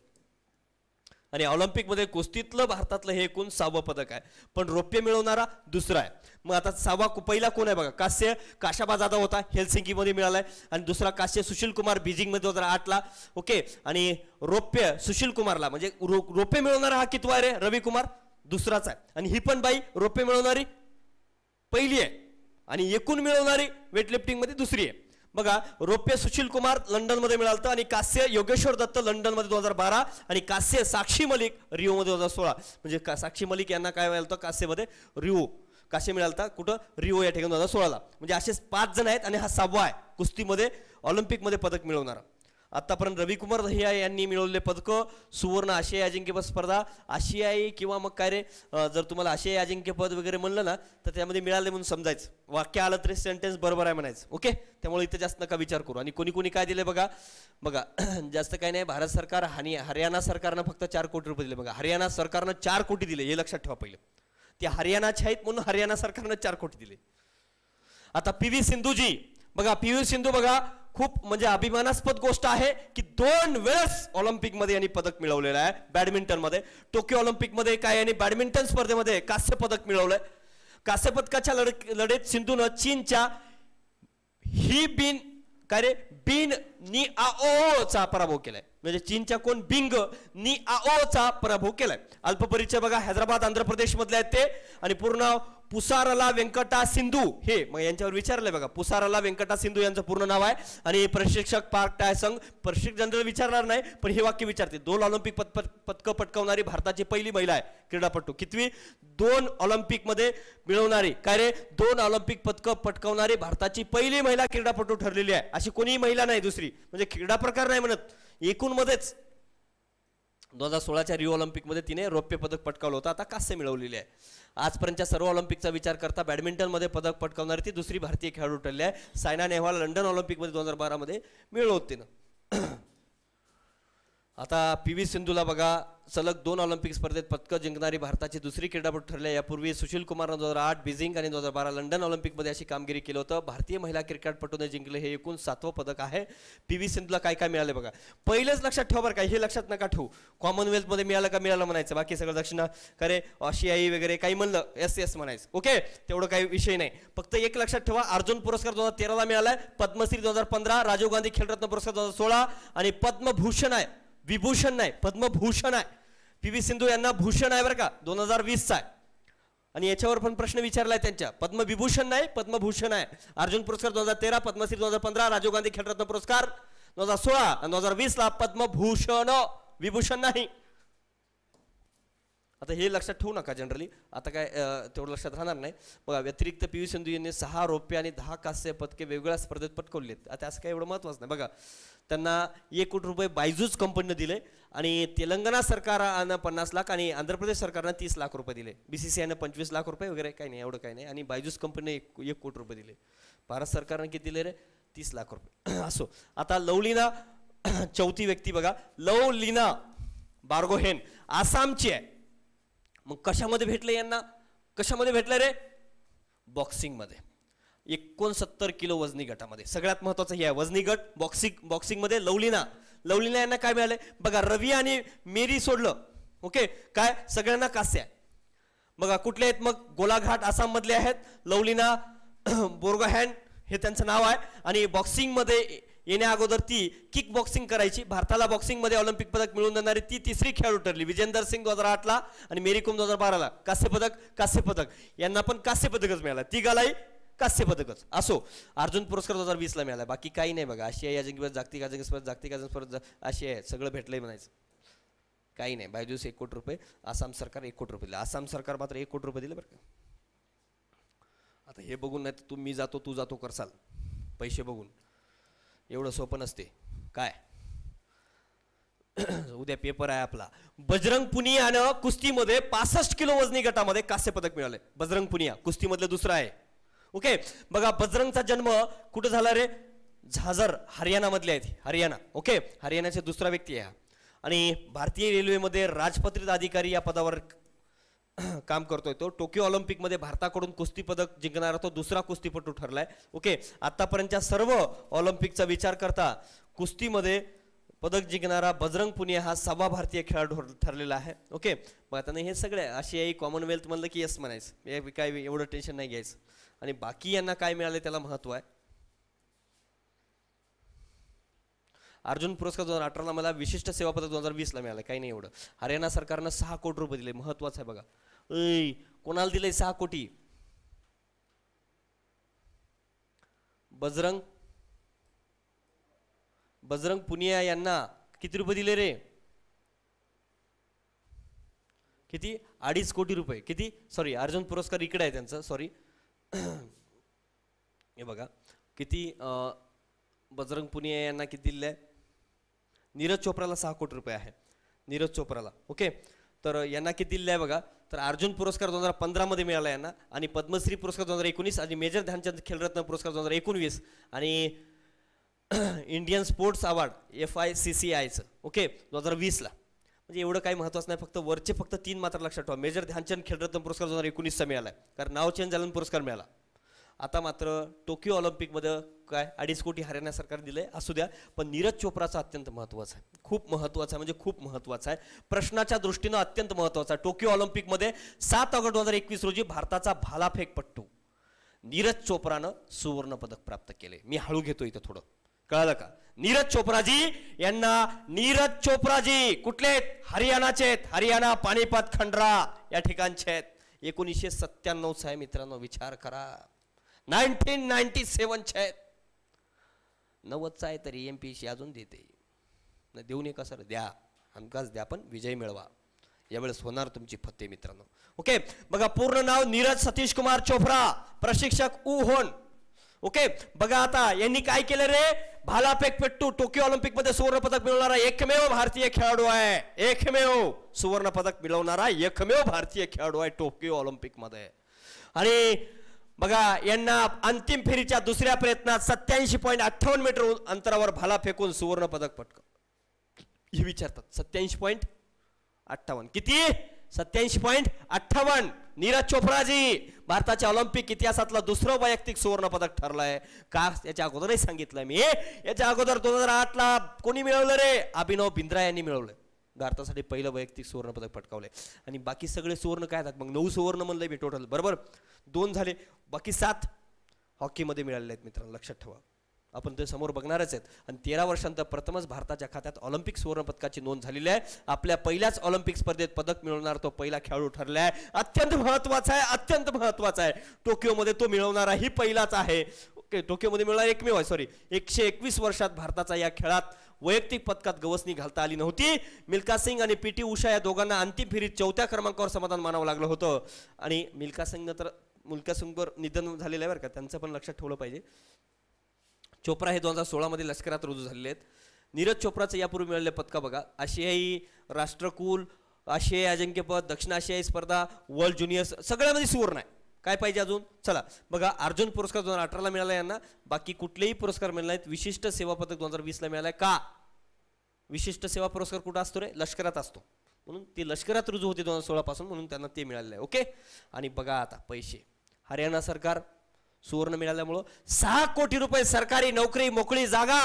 Speaker 1: आणि ऑलिम्पिक मध्ये कुस्तीतलं भारतातलं हे एकूण 6वं पदक आहे. पण रौप्य मिळवणारा दुसरा आहे. मग आता पहिला कोण आहे बघा. कांस्य काशाबा जाधव होता हेल्सिंकी मध्ये मिळालाय. आणि दुसरा कांस्य सुशील कुमार बीजिंग मध्ये 2008 ला. ओके आणि रौप्य सुशील कुमारला म्हणजे रौप्य मिळवणारा हा कितवा आहे रे? रविकुमार दुसराच आहे. आणि ही पण बाई रौप्य मिळवणारी पहिली आहे. आणि एकूण मिळवणारी वेटलिफ्टिंग मध्ये दुसरी आहे. बघा रौप्य सुशील कुमार लंडन मध्ये मिळालं. आणि कांस्य योगेश्वर दत्त लंडन मध्ये 2012. आणि कांस्य साक्षी मलिक रिओ मध्ये 2016. म्हणजे साक्षी मलिक यांना काय मिळालं होतं कांस्यमध्ये? कांस्य मिळालं होतं कुठं? रिओ या ठिकाणी 2016 ला. म्हणजे असे 5 जण आहेत आणि हा 6वा आहे कुस्तीमध्ये ऑलिम्पिक मध्ये पदक मिळवणारा. आतापर्यंत रविकुमार दहिया यांनी मिळवलेले पदक सुवर्ण आशियाई अजिंक्यपद स्पर्धा आशियाई किंवा मग काय रे जर तुम्हाला आशियाई अजिंक्यपद वगैरे म्हणलं ना तर त्यामध्ये मिळाले म्हणून समजायचं. वाक्य आलं तरी सेंटेन्स बरोबर आहे म्हणायचं. ओके त्यामुळे इथे जास्त नका विचार करू. आणि कोणी काय दिले बघा. जास्त काही नाही. भारत सरकार आणि हरियाणा सरकारनं फक्त 4 कोटी रुपये दिले. बघा हरियाणा सरकारनं 4 कोटी दिले हे लक्षात ठेवा पहिलं. ते हरियाणाचे आहेत म्हणून हरियाणा सरकारनं 4 कोटी दिले. आता PV सिंधूजी बघा. PV सिंधू बघा खूप म्हणजे अभिमानास्पद गोष्ट आहे की 2 वेळेस ऑलिम्पिक मध्ये यांनी पदक मिळवलेलं आहे बॅडमिंटन मध्ये. टोकियो ऑलिम्पिक मध्ये काय यांनी बॅडमिंटन स्पर्धेमध्ये कांस्य पदक मिळवलंय. कांस्य पदकाच्या लढत सिंधूनं चीनच्या ही बिन निआओचा पराभव केलाय. म्हणजे चीनच्या कोण बिंग निआओचा पराभव केलाय. अल्पपरिचय बघा. हैदराबाद आंध्र प्रदेश मधले आहेत ते. आणि पूर्ण पुसारला व्यंकटा सिंधू हे मग यांच्यावर विचारलंय बघा. पुसारला व्यंकटा सिंधू यांचं पूर्ण नाव आहे. आणि प्रशिक्षक पार्क टाय संघ. प्रशिक्षक जनरल विचारणार नाही पण हे वाक्य विचारते. 2 ऑलिम्पिक पदकं पटकावणारी भारताची पहिली महिला आहे क्रीडापटू. कितवी? 2 ऑलिम्पिक मध्ये मिळवणारी काय रे? 2 ऑलिम्पिक पदकं पटकावणारी भारताची पहिली महिला क्रीडापटू ठरलेली आहे. अशी कोणीही महिला नाही दुसरी. म्हणजे क्रीडा प्रकार नाही म्हणत एकूण मध्येच. 2016च्या रिओ ऑलिम्पिक मध्ये तिने रौप्य पदक पटकावलं होतं. आता कांस्य मिळवलेली आहे. आजपर्यंतच्या सर्व ऑलिम्पिकचा विचार करता बॅडमिंटन मध्ये पदक पटकावणारी ती दुसरी भारतीय खेळाडू ठरली आहे. सायना नेहवाल लंडन ऑलिम्पिक मध्ये 2012 मध्ये मिळवलं होते ना. आता PV सिंधूला बघा सलग 2 ऑलिम्पिक स्पर्धेत पदकं जिंकणारी भारताची दुसरी क्रीडापटू ठरले. यापूर्वी सुशील कुमारनं 2008 बीजिंग आणि 2012 लंडन ऑलिम्पिकमध्ये अशी कामगिरी केलं होतं. भारतीय महिला क्रिकेटपटूने जिंकले हे एकूण 7वं पदक आहे. PV सिंधूला काय काय मिळाले बघा. पहिलेच लक्षात ठेवा बरं का, हे लक्षात नका ठेवू कॉमनवेल्थमध्ये मिळालं का मिळालं म्हणायचं, बाकी सगळं दक्षिणा करे आशियाई वगैरे काही म्हणलं एस म्हणायचं. ओके, तेवढं काही विषय नाही. फक्त एक लक्षात ठेवा, अर्जुन पुरस्कार 2013ला मिळालाय, पद्मश्री 2015, राजीव गांधी खेलरत्न पुरस्कार 2016 आणि पद्मभूषण आहे, विभूषण नाही पद्मभूषण आहे. PV सिंधू यांना भूषण आहे बरं का, 2020चा आहे. आणि याच्यावर पण प्रश्न विचारलाय त्यांच्या, पद्मविभूषण नाही पद्मभूषण आहे. अर्जुन पुरस्कार 2013, पद्मश्री 2015, राजीव गांधी खेलरत्न पुरस्कार 2016 आणि 2020ला पद्मभूषण, विभूषण नाही. आता हे लक्षात ठेवू नका जनरली, आता काय तेवढं लक्षात राहणार नाही बघा. व्यतिरिक्त PV सिंधू यांनी 6 रौप्य आणि 10 कांस्य पदके वेगवेगळ्या स्पर्धेत पटकवलेत. आता असं काय एवढं महत्त्वाचं नाही बघा. त्यांना 1 कोटी रुपये बायजूस कंपनीने दिले आणि तेलंगणा सरकारनं 50 लाख आणि आंध्र प्रदेश सरकारनं 30 लाख रुपये दिले. BCCIनं 25 लाख रुपये वगैरे काही नाही, एवढं काही नाही. आणि बायजूस कंपनीने 1 कोटी रुपये दिले. भारत सरकारनं किती दिले रे, 30 लाख रुपये. असो, आता लवलीना चौथी व्यक्ती बघा, लवलीना बार्गोहेन आसामची आहे. मग कशामध्ये भेटले यांना, कशामध्ये भेटले रे, बॉक्सिंगमध्ये. 69 किलो वजनी गटामध्ये. सगळ्यात महत्वाचं हे आहे वजनी गट बॉक्सिंगमध्ये लवलीना यांना काय मिळाले बघा. रवी आणि मेरी सोडलं, ओके, काय सगळ्यांना कांस्य आहे बघा. कुठले आहेत मग, गोलाघाट आसाम मधले आहेत. लवलीना बोर्गोहॅन हे त्यांचं नाव आहे. आणि बॉक्सिंगमध्ये येण्या अगोदर ती किक बॉक्सिंग करायची. भारताला बॉक्सिंगमध्ये ऑलिम्पिक पदक मिळवून देणारी ती तिसरी खेळाडू ठरली. विजेंदर सिंग 2008ला आणि मेरी कोम 2012ला कांस्य पदक. यांना पण कांस्य पदकच मिळालं, तिघालाही कांस्य पदकच. असो, अर्जुन पुरस्कार 2020ला मिळाला. बाकी काही नाही बघा. आशियाई अजिंक्यपद, जागतिक अजिंक्यपद आशिया सगळं भेटलंय म्हणायचं, काही नाही. बायजूस 1 कोटी रुपये, आसाम सरकार 1 कोटी रुपये दिले. आसाम सरकार मात्र 1 कोटी रुपये दिले बरं का. आता हे बघून नाही तर मी जातो तू जातो करसाल पैसे बघून, एवढं सोपं नसते काय. उद्या पेपर आहे आपला. बजरंग पुनियानं कुस्तीमध्ये 65 किलो वजनी गटामध्ये कांस्य पदक मिळाले. बजरंग पुनिया कुस्तीमधलं दुसरं आहे. ओके, बघा बजरंगचा जन्म कुठं झाला रे, झाझर हरियाणा मधले आहेत, हरियाणा. ओके, हरियाणाचे दुसरा व्यक्ती आहे. आणि भारतीय रेल्वेमध्ये राजपत्रित अधिकारी या पदावर काम करतोय. तो टोकियो ऑलिम्पिकमध्ये भारताकडून कुस्ती पदक जिंकणारा तो दुसरा कुस्तीपटू ठरलाय. ओके, आतापर्यंतच्या सर्व ऑलिम्पिकचा विचार करता कुस्तीमध्ये पदक जिंकणारा बजरंग पुनिया हा 6वा भारतीय खेळाडू ठरलेला आहे. ओके, मग आता हे सगळे आशियाई कॉमनवेल्थ म्हणलं की यस म्हणायचं, काय एवढं टेन्शन नाही घ्यायचं. आणि बाकी यांना काय मिळाले त्याला महत्व आहे. अर्जुन पुरस्कार 2018ला मला विशिष्ट सेवा पदक 2020ला मिळालं, काही नाही एवढं. हरियाणा सरकारनं 6 कोटी रुपये दिले, महत्वाचं आहे बघा. कोणाला दिले 6 कोटी, बजरंग पुनिया यांना किती रुपये दिले रे, किती 2.5 कोटी रुपये. किती, सॉरी अर्जुन पुरस्कार इकडे आहे त्यांचं, सॉरी हे बघा किती. बजरंग पुनिया यांना किती दिले, नीरज चोप्राला 6 कोटी रुपये आहे, नीरज चोप्राला. ओके, तर यांना किती दिले आहे बघा. तर अर्जुन पुरस्कार 2015 मध्ये मिळाला यांना, आणि पद्मश्री पुरस्कार 2019 आणि मेजर ध्यानचंद खेलरत्न पुरस्कार 2019 आणि इंडियन स्पोर्ट्स अवॉर्ड FICCIचं ओके 2020ला. म्हणजे एवढं काही महत्त्वाचं नाही, फक्त वरचे फक्त 3 मात्र लक्षात ठेवा. मेजर ध्यानचंद खेलरत्न पुरस्कार 2019चा मिळाला, कारण नाव चेंज झालं पुरस्कार मिळाला. आता मात्र टोकियो ऑलिम्पिकमध्ये काय 2.5 कोटी हरियाणा सरकार दिले, असू द्या. पण नीरज चोप्राचा अत्यंत महत्त्वाचा आहे, खूप महत्त्वाचा आहे, म्हणजे खूप महत्त्वाचा आहे. प्रश्नाच्या दृष्टीनं अत्यंत महत्त्वाचा आहे. टोकियो ऑलिम्पिकमध्ये 7 ऑगस्ट 2021 रोजी भारताचा भालाफेकपट्टू नीरज चोप्रानं सुवर्ण पदक प्राप्त केले. मी हळू घेतो इथं थोडं, कळलं का. नीरज चोप्राजी यांना, नीरज चोप्राजी कुठले आहेत, हरियाणाचे आहेत. हरियाणा पानिपत खंडरा या ठिकाणचे आहेत. 1997 आहे मित्रांनो, विचार करा. 1997 आहेत, 90चा आहे तरी MPSC अजून देते. देऊ नये का सर, द्या, हमखास द्या, पण विजय मिळवा. यावेळेस होणार तुमची फत्ते मित्रांनो. ओके, बघा पूर्ण नाव नीरज सतीश कुमार चोप्रा, प्रशिक्षक होन. ओके, बघा आता यांनी काय केलं रे, भालाफेकपट्टू टोकियो ऑलिम्पिक मध्ये सुवर्ण पदक मिळवणारा एकमेव भारतीय खेळाडू आहे. एकमेव सुवर्ण पदक मिळवणारा एकमेव भारतीय खेळाडू आहे टोकियो ऑलिम्पिक मध्ये. आणि बघा यांना अंतिम फेरीच्या दुसऱ्या प्रयत्नात 87.58 मीटर अंतरावर भाला फेकून सुवर्ण पदक पटकावलं. हे विचारतात 87 58. किती? 87.58. नीरज चोप्राजी भारताच्या ऑलिम्पिक इतिहासातलं दुसरं वैयक्तिक सुवर्ण पदक ठरलंय का? याच्या अगोदरही सांगितलंय मी, याच्या अगोदर 2008 ला कोणी मिळवलं रे? अभिनव बिंद्रा यांनी मिळवलं. भारतासाठी पहिलं वैयक्तिक सुवर्ण पदक पटकावलंय. आणि बाकी सगळे सुवर्ण काय आहेत? मग 9 सुवर्ण म्हणलंय मी टोटल, बरोबर. 2 झाले, बाकी 7 हॉकीमध्ये मिळालेले आहेत मित्रांनो, लक्षात ठेवा. आपण ते समोर बघणारच आहेत. आणि 13 वर्षांनंतर प्रथमच भारताच्या खात्यात ऑलिम्पिक सुवर्ण पदकाची नोंद झालेली आहे. आपल्या पहिल्याच ऑलिम्पिक स्पर्धेत पदक मिळवणार तो पहिला खेळाडू ठरला आहे. अत्यंत महत्वाचा आहे, अत्यंत महत्वाचा आहे. टोकियोमध्ये तो मिळवणारा ही पहिलाच आहे. ओके, टोकियोमध्ये मिळणार एकमेव आहे. सॉरी, 121 वर्षात भारताचा या खेळात वैयक्तिक पदकात गवसणी घालता आली नव्हती. मिल्खा सिंग आणि पीटी उषा या दोघांना अंतिम फेरीत 4थ्या क्रमांकावर समाधान मानावं लागलं होतं. आणि मिल्खा सिंगवर निधन झालेलं आहे बरं का, त्यांचं पण लक्षात ठेवलं पाहिजे. चोप्रा हे 2016 मध्ये लष्करात रुजू झालेले आहेत. नीरज चोप्राचं यापूर्वी मिळालेले पदका बघा: आशियाई राष्ट्रकुल, आशियाई अजिंक्यपद, दक्षिण आशियाई स्पर्धा, वर्ल्ड ज्युनियर, सगळ्यामध्ये सुवर्ण आहे. काय पाहिजे अजून? चला बघा, अर्जुन पुरस्कार 2018 ला मिळाला यांना. बाकी कुठलेही पुरस्कार मिळाले नाहीत. विशिष्ट सेवा पदक 2020 ला मिळालाय. का? विशिष्ट सेवा पुरस्कार कुठं असतो रे? लष्करात असतो. म्हणून ते लष्करात रुजू होते 2016 पासून, म्हणून त्यांना ते मिळालेलं आहे. ओके. आणि बघा आता पैसे, हरियाणा सरकार सुवर्ण मिळाल्यामुळं 6 कोटी रुपये सरकारी नोकरी, मोकळी जागा.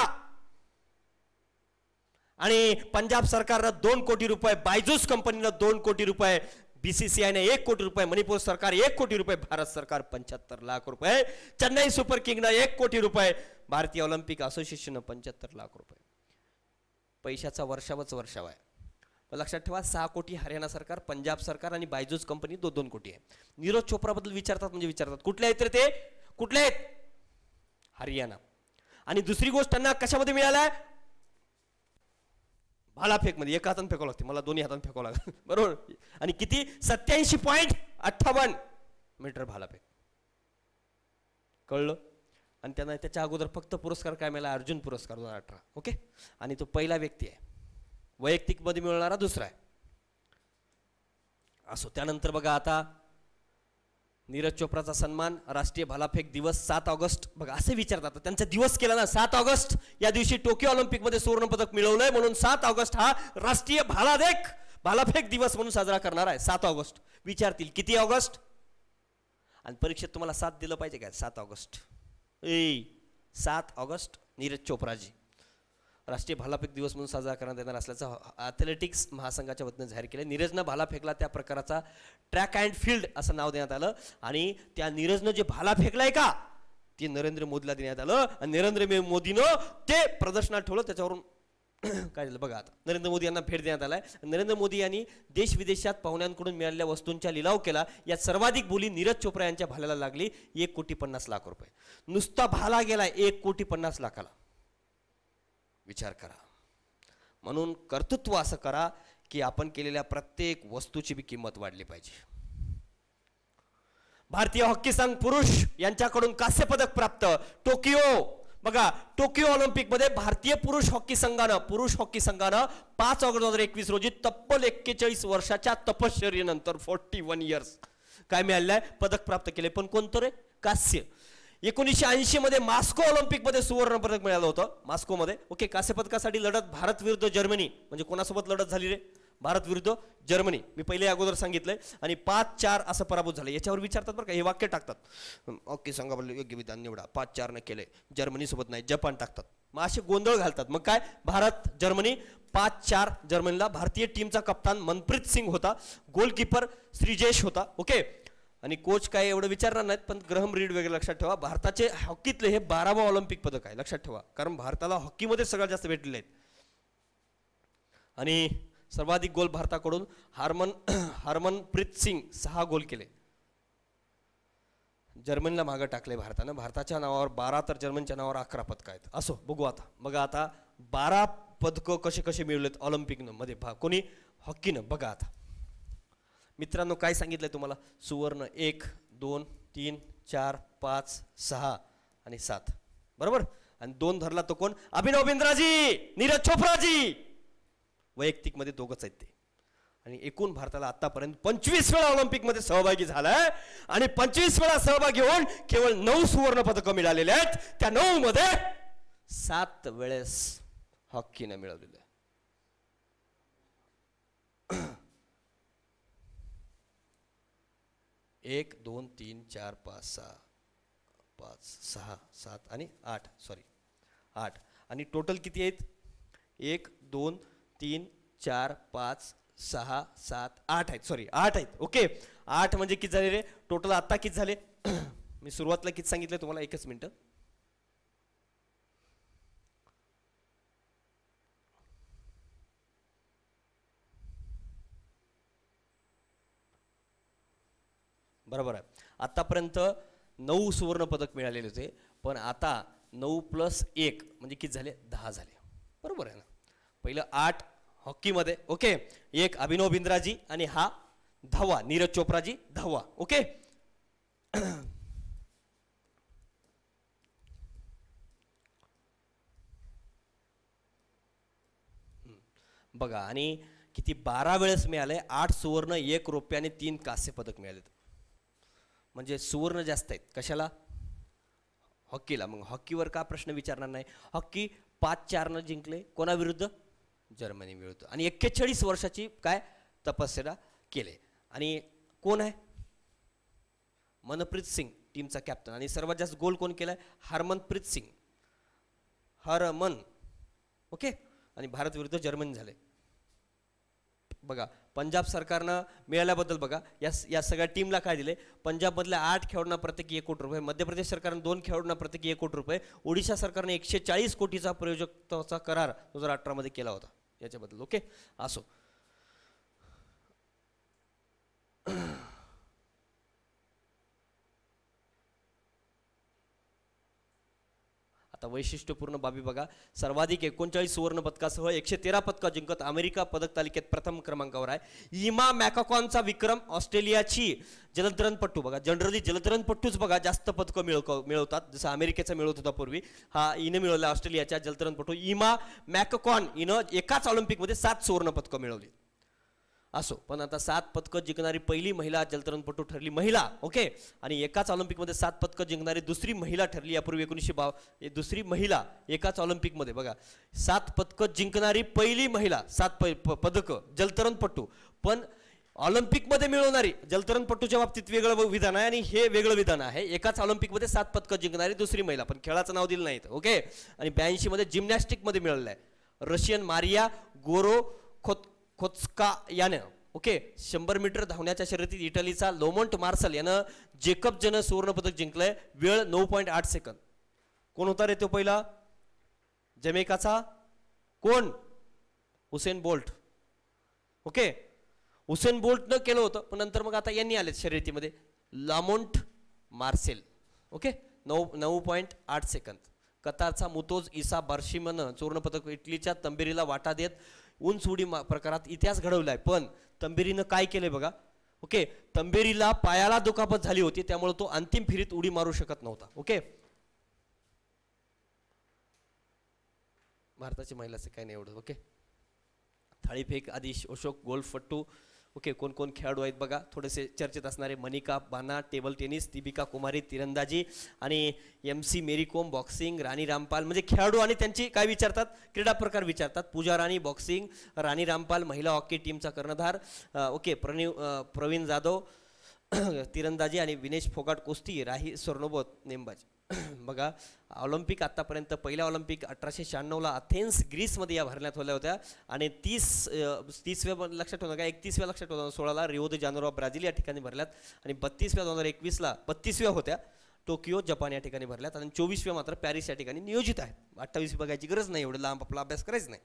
Speaker 1: आणि पंजाब सरकारनं 2 कोटी रुपये, बायजूस कंपनीनं 2 कोटी रुपये, बीसीसीआयने 1 कोटी रुपये, मणिपूर सरकार 1 कोटी रुपये, भारत सरकार 75 लाख रुपये, चेन्नई सुपर किंगनं 1 कोटी रुपये, भारतीय ऑलिम्पिक असोसिएशननं 75 लाख रुपये. पैशाचा वर्षाव आहे. लक्षात ठेवा, 6 कोटी हरियाणा सरकार, पंजाब सरकार आणि बायजूस कंपनी 2-2 कोटी आहे. नीरज चोप्रा बद्दल विचारतात म्हणजे विचारतात, कुठले आहेत रे ते? कुठले आहेत? हरियाणा. आणि दुसरी गोष्ट त्यांना कशामध्ये मिळालाय? भालाफेक मध्ये. एका हाताने फेकावं लागते, मला दोन्ही हाताने फेकावं लागेल, बरोबर. आणि किती? 87.58 मीटर भालाफेक. कळलं? आणि त्यांना त्याच्या अगोदर फक्त पुरस्कार काय मिळाला? अर्जुन पुरस्कार 2018. ओके. आणि तो पहिला व्यक्ती आहे, वैयक्तिक मध्ये मिळणारा दुसरा आहे. असो. त्यानंतर बघा आता नीरज चोप्राचा सन्मान, राष्ट्रीय भालाफेक दिवस 7 ऑगस्ट. बघा असे विचारतात, त्यांचा दिवस केला ना 7 ऑगस्ट. या दिवशी टोकियो ऑलिम्पिक मध्ये सुवर्ण पदक मिळवलंय, म्हणून 7 ऑगस्ट हा राष्ट्रीय भालाफेक दिवस म्हणून साजरा करणार आहे. 7 ऑगस्ट. विचारतील किती ऑगस्ट? आणि परीक्षेत तुम्हाला 7 दिलं पाहिजे काय? 7 ऑगस्ट. 7 ऑगस्ट नीरज चोप्राजी राष्ट्रीय भालाफेक दिवस म्हणून साजरा करण्यात येणार असल्याचं ॲथलेटिक्स महासंघाच्या वतीने जाहीर केलं. नीरजनं भाला फेकला त्या प्रकाराचा ट्रॅक अँड फील्ड असं नाव देण्यात आलं. आणि त्या नीरजनं जे भाला फेकलाय का ते नरेंद्र मोदीला देण्यात आलं. आणि नरेंद्र मोदीनं ते प्रदर्शनात ठेवलं. त्याच्यावरून काय झालं बघा आता. नरेंद्र मोदी यांना भेट देण्यात आलाय. नरेंद्र मोदी यांनी देश विदेशात पाहुण्यांकडून मिळालेल्या वस्तूंचा लिलाव केला. यात सर्वाधिक बोली नीरज चोप्रा यांच्या भाल्याला लागली 1,50,00,000 रुपये. नुसता भाला गेलाय 1,50,00,000. विचार करा. म्हणून कर्तृत्व असं करा की आपण केलेल्या प्रत्येक वस्तूची बी किंमत वाढली पाहिजे. भारतीय हॉकी संघ पुरुष यांच्याकडून कांस्य पदक प्राप्त. टोकियो बघा, टोकियो ऑलिम्पिक मध्ये भारतीय पुरुष हॉकी संघानं 5 ऑगस्ट 2021 रोजी तब्बल 41 वर्षाच्या तपश्चर्येनंतर 41 इयर्स काय मिळालंय? पदक प्राप्त केले. पण कोणतं रे? कांस्य. 1980 मध्ये मॉस्को ऑलिम्पिक मध्ये सुवर्ण पदक मिळालं होतं मॉस्को मध्ये. ओके. कांस्य पदकासाठी लढत भारत विरुद्ध जर्मनी. म्हणजे कोणासोबत लढत झाली रे? भारत विरुद्ध जर्मनी. मी पहिले अगोदर सांगितलंय. आणि 5-4 असं पराभूत झालं. याच्यावर विचारतात बरं का, हे वाक्य टाकतात. ओके, सांगा बरं योग्य विधान निवडा. 5-4 ने केले. जर्मनी सोबत नाही, जपान टाकतात. मग असे गोंधळ घालतात. मग काय? भारत जर्मनी 5-4 जर्मनीला. भारतीय टीमचा कप्तान मनप्रीत सिंग होता. गोलकीपर श्रीजेश होता. ओके. आणि कोच काय एवढं विचारणार नाहीत, पण ग्रहम रीड वगैरे लक्षात ठेवा. भारताचे हॉकीतले हे 12वा ऑलिम्पिक पदक आहे, लक्षात ठेवा. कारण भारताला हॉकीमध्ये सगळ्यात जास्त भेटलेले आहेत. आणि सर्वाधिक गोल भारताकडून हरमनप्रीत सिंग 6 गोल केले. जर्मनीला मागं टाकले भारतानं. भारताच्या नावावर 12 तर जर्मनीच्या नावावर 11 पदकं आहेत. असो, बघू आता. बघा आता 12 पदकं कसे कसे मिळवलेत ऑलिम्पिकनं मध्ये कोणी? हॉकीनं. बघा आता मित्रांनो, काय सांगितलंय तुम्हाला? सुवर्ण 1, 2, 3, 4, 5, 6 आणि 7, बरोबर. आणि 2 धरला तो कोण? अभिनव बिंद्राजी, नीरज चोप्राजी. वैयक्तिक मध्ये दोघच आहेत ते. आणि एकूण भारताला आतापर्यंत 25 वेळा ऑलिम्पिक मध्ये सहभागी झालाय. आणि 25 वेळा सहभागी होऊन केवळ 9 सुवर्ण पदकं मिळालेले आहेत. त्या 9 मध्ये 7 वेळेस हॉकीने मिळवलेलं आहे. 1 2 3 4 5 6 5 6 7 आणि 8 सॉरी 8 आणि टोटल किती आहेत 1 2 3 4 5 6 7 8 आहेत सॉरी 8 आहेत ओके 8 म्हणजे किती झाले रे टोटल आता किती झाले मी सुरुवातीला किती सांगितलं तुम्हाला एकच मिनिट बरोबर आहे आतापर्यंत 9 सुवर्ण पदक मिळालेले होते पण आता 9 + 1 म्हणजे किती झाले 10 झाले बरोबर आहे ना पहिलं 8 हॉकीमध्ये ओके 1 अभिनव बिंद्राजी आणि हा 10वा नीरज चोप्राजी 10वा ओके बघा आणि किती 12 वेळेस मिळाले 8 सुवर्ण 1 रौप्य आणि 3 कांस्य पदक मिळाले म्हणजे सुवर्ण जास्त आहेत कशाला हॉकीला मग हॉकीवर का प्रश्न विचारणार नाही हॉकी 5-4 जिंकले कोणाविरुद्ध जर्मनी विरुद्ध आणि 41 वर्षाची काय तपस्या केले आणि कोण आहे मनप्रीत सिंग टीमचा कॅप्टन आणि सर्वात जास्त गोल कोण केलाय हरमनप्रीत सिंग हरमन ओके आणि भारत विरुद्ध जर्मनी झाले बघा पंजाब सरकारनं मिळाल्याबद्दल बघा या सगळ्या टीमला काय दिले पंजाबमधल्या 8 खेळाडूंना प्रत्येकी 1 कोटी रुपये मध्य प्रदेश सरकारनं 2 खेळाडूंना प्रत्येकी 1 कोटी रुपये ओडिशा सरकारने 140 कोटीचा प्रयोजकत्वाचा करार 2018 मध्ये केला होता याच्याबद्दल ओके असो आता वैशिष्ट्यपूर्ण बाबी बघा सर्वाधिक 39 सुवर्ण पदकासह 113 पदका जिंकत अमेरिका पदक तालिकेत प्रथम क्रमांकावर आहे इमा मॅकॉकॉनचा विक्रम ऑस्ट्रेलियाची जलतरणपटू बघा जनरली जलतरणपटूच बघा जास्त पदकं मिळवतात जसं अमेरिकेचा मिळवत होता पूर्वी हा हिने मिळवला ऑस्ट्रेलियाच्या जलतरणपटू इमा मॅकॉकॉन हिनं एकाच ऑलिम्पिकमध्ये 7 सुवर्ण पदकं मिळवली असो पण आता 7 पदकं जिंकणारी पहिली महिला जलतरणपटू ठरली महिला ओके आणि एकाच ऑलिम्पिकमध्ये 7 पदकं जिंकणारी दुसरी महिला ठरली यापूर्वी 1952 दुसरी महिला एकाच ऑलिम्पिकमध्ये बघा 7 पदकं जिंकणारी पहिली महिला 7 पदकं जलतरणपटू पण ऑलिम्पिकमध्ये मिळवणारी जलतरणपटूच्या बाबतीत वेगळं विधान आहे आणि हे वेगळं विधान आहे एकाच ऑलिम्पिकमध्ये 7 पदकं जिंकणारी दुसरी महिला पण खेळाचं नाव दिलं नाही ओके आणि 82 मध्ये जिम्नॅस्टिकमध्ये मिळालेलं आहे रशियन मारिया गोरो खोत्स्का यानं ओके 100 मीटर धावण्याच्या शर्यतीत इटलीचा लोमोंट मार्सल यानं जेकब जन सुवर्ण पदक जिंकलंय वेळ 9.8 सेकंद कोण होता रे तो पहिला जमैकाचा कोण हुसेन बोल्ट ओके हुसेन बोल्टनं केलं होतं पण नंतर मग आता यांनी आले शर्यतीमध्ये लामोंट मार्सेल ओके 9.8 सेकंद कतारचा मुतोज इसा बार्शिमनं सुवर्णपदक इटलीच्या तंबेरीला वाटा देत उंच उडी प्रकारात इतिहास घडवलाय पण तंबेरीनं काय केलंय बघा ओके तंबेरीला पायाला दुखापत झाली होती त्यामुळे तो अंतिम फेरीत उडी मारू शकत नव्हता ओके भारताची महिलाचं काय नाही एवढं ओके थाळीफेक आदिश अशोक गोल्फपट्टू ओके कोण कोण खेळाडू आहेत बघा थोडेसे चर्चेत असणारे मनिका बाना टेबल टेनिस दीपिका कुमारी तिरंदाजी आणि MC मेरी कोम बॉक्सिंग राणी रामपाल म्हणजे खेळाडू आणि त्यांची काय विचारतात क्रीडा प्रकार विचारतात पूजा राणी बॉक्सिंग राणी रामपाल महिला हॉकी टीमचा कर्णधार ओके प्रवीण जाधव तिरंदाजी आणि विनेश फोगाट कुस्ती राही स्वर्णोबोत नेमबाजी बघा ऑलिम्पिक आतापर्यंत पहिल्या ऑलिम्पिक 1896ला अथेन्स ग्रीसमध्ये या भरण्यात आल्या होत्या आणि 30व्या लक्षात ठेवू नका 31व्या लक्षात ठेवू 2016ला रिओ दे जानेरो ब्राझील या ठिकाणी भरल्यात आणि 32व्या 2021ला 32व्या होत्या टोकियो जपान या ठिकाणी भरल्यात आणि 24व्या मात्र पॅरिस या ठिकाणी नियोजित आहेत 28वी बघायची गरज नाही एवढं लांब आपला अभ्यास करायचा नाही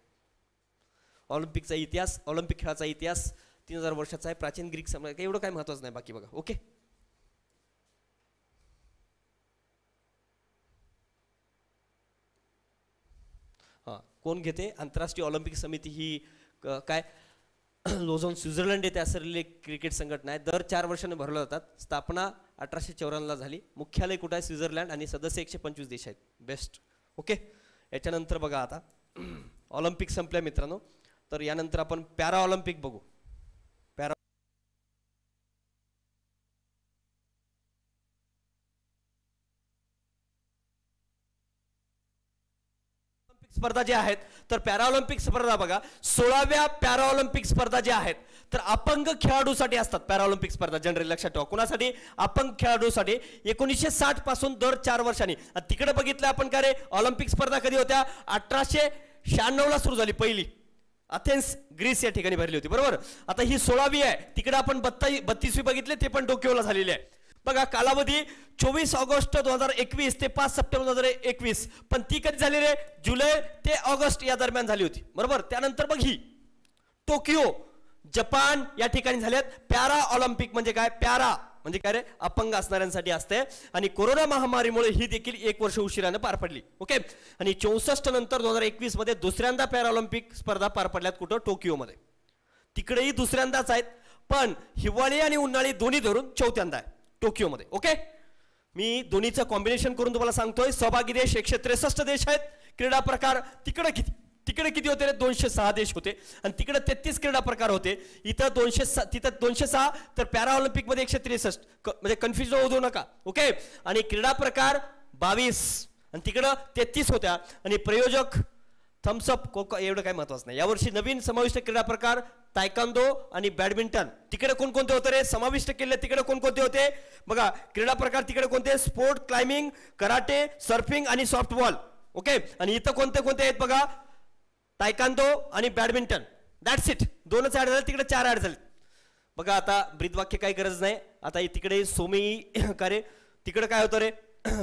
Speaker 1: ऑलिम्पिकचा इतिहास ऑलिम्पिक खेळाचा इतिहास 3000 वर्षाचा आहे प्राचीन ग्रीक सम्राट एवढं काय महत्त्वाचं नाही बाकी बघा ओके हां कोण घेते आंतरराष्ट्रीय ऑलिम्पिक समिती ही काय लोझोन स्वित्झर्लंड येथे असलेली क्रिकेट संघटना आहे दर 4 वर्षांनी भरल्या जातात स्थापना 1854ला झाली मुख्यालय कुठं आहे स्वित्झर्लंड आणि सदस्य 125 देश आहेत बेस्ट ओके याच्यानंतर बघा आता ऑलिम्पिक संपल्या मित्रांनो तर यानंतर आपण पॅरा ऑलिम्पिक बघू पॅरा स्पर्धा ज्या आहेत तर पॅराऑलिम्पिक स्पर्धा बघा 16व्या पॅराऑलिम्पिक स्पर्धा ज्या आहेत तर अपंग खेळाडूसाठी असतात पॅराऑलिम्पिक स्पर्धा जनरली लक्षात ठेवा कुणासाठी अपंग खेळाडूसाठी 1960 पासून दर 4 वर्षांनी तिकडे बघितलं आपण का रे ऑलिम्पिक स्पर्धा कधी होत्या 1896 ला सुरू झाली पहिली अथेन्स ग्रीस या ठिकाणी भरली होती बरोबर आता ही 16वी आहे तिकडे आपण 32वी बघितले ते पण टोकियोला झालेली आहे बघा कालावधी 24 ऑगस्ट 2021 ते 5 सप्टेंबर 2021 पण ती कधी झाली रे जुलै ते ऑगस्ट या दरम्यान झाली होती बरोबर त्यानंतर बघ ही टोकियो जपान या ठिकाणी झाल्यात पॅरा ऑलिम्पिक म्हणजे काय पॅरा म्हणजे काय रे अपंग असणाऱ्यांसाठी असते आणि कोरोना महामारीमुळे ही देखील 1 वर्ष उशिराने पार पडली ओके आणि 64 नंतर 2021 मध्ये दुसऱ्यांदा पॅराऑलिम्पिक स्पर्धा पार पडल्यात कुठं टोकियोमध्ये तिकडेही दुसऱ्यांदाच आहेत पण हिवाळी आणि उन्हाळी दोन्ही धरून चौथ्यांदा आहे टोकियोमध्ये ओके मी दोन्हीचं कॉम्बिनेशन करून तुम्हाला सांगतोय सहभागी देश 163 देश आहेत क्रीडा प्रकार तिकडे किती होते रे 206 देश होते आणि तिकडे 33 क्रीडा प्रकार होते इथं 206 तर पॅराऑलिम्पिक मध्ये 163 म्हणजे कन्फ्युज होऊ नका ओके आणि क्रीडा प्रकार 22 आणि तिकडं 33 होत्या आणि प्रयोजक थम्सअप एवढं काय महत्वाचं नाही यावर्षी नवीन समाविष्ट क्रीडा प्रकार तायकांदो आणि बॅडमिंटन तिकडे कोणकोणते होते रे समाविष्ट केले तिकडे कोणकोणते होते बघा क्रीडा प्रकार तिकडे कोणते स्पोर्ट क्लाइम्बिंग कराटे सर्फिंग आणि सॉफ्टबॉल ओके आणि इथं कोणते आहेत बघा तायकांदो आणि बॅडमिंटन दॅट्स इट 2च ऍड झाले तिकडे 4 ऍड झाले बघा आता ब्रीदवाक्य काही गरज नाही आता तिकडे सोमी का रे तिकडे काय होतं रे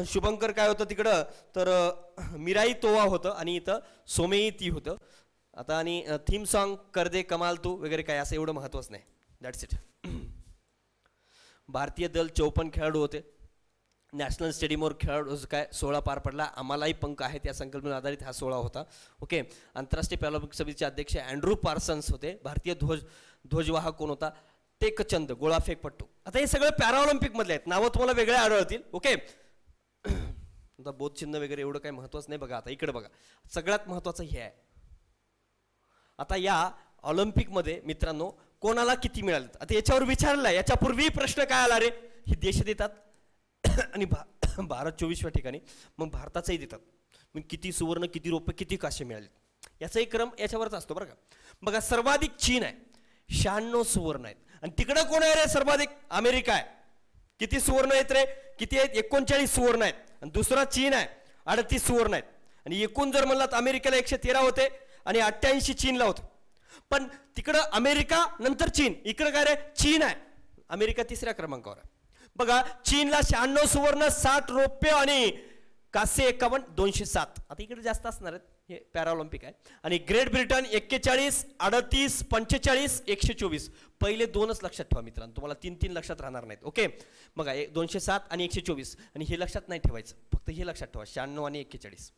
Speaker 1: शुभंकर काय होतं तिकडं तर मिराई तोवा होतं आणि इथं सोमेई ती होतं आता आणि थीम सॉन्ग कर दे कमाल तू वगैरे काय असं एवढं महत्त्वाचं नाही दॅट्स इट भारतीय दल 54 खेळाडू होते नॅशनल स्टेडियमवर खेळाडू काय 16 पार पडला आम्हालाही पंख आहेत या संकल्पनेवर आधारित हा 16 होता ओके आंतरराष्ट्रीय पॅराऑलिम्पिक समितीचे अध्यक्ष अँड्रू पार्सन्स होते भारतीय ध्वजवाहक कोण होता टेकचंद गोळाफेकपट्टू आता हे सगळे पॅराऑलिम्पिक मधले आहेत नावं तुम्हाला वेगळे आढळतील ओके आता बोधचिन्ह वगैरे एवढं काही महत्वाचं नाही बघा आता इकडे बघा सगळ्यात महत्वाचं हे आहे आता या ऑलिम्पिक मध्ये मित्रांनो कोणाला किती मिळाले आता याच्यावर विचारलं याच्यापूर्वी प्रश्न काय आला रे ही देश देतात आणि भारत 24व्या ठिकाणी मग भारताचंही देतात मग किती सुवर्ण किती रौप्य किती कांस्य मिळाले याचाही क्रम याच्यावरच असतो बरं का बघा सर्वाधिक चीन आहे 96 सुवर्ण आहेत आणि तिकडे कोण आहे रे सर्वाधिक अमेरिका आहे किती सुवर्ण आहेत रे किती आहेत 39 सुवर्ण आहेत आणि दुसरा चीन आहे 38 सुवर्ण आहेत आणि एकूण जर म्हणलात अमेरिकेला 113 होते आणि 88 चीनला होते पण तिकडं अमेरिका नंतर चीन इकडे काय रे चीन आहे अमेरिका 3ऱ्या क्रमांकावर आहे बघा चीनला 96 सुवर्ण 60 रौप्य आणि कांस्य 51 207 आता इकडे जास्त असणार आहेत हे पॅराऑलिम्पिक आहे आणि ग्रेट ब्रिटन 41 38 45 124 पहिले 2च लक्षात ठेवा मित्रांनो तुम्हाला 3 लक्षात राहणार नाहीत ओके बघा 207 आणि 124 आणि हे लक्षात नाही ठेवायचं फक्त हे लक्षात ठेवा 96 आणि 41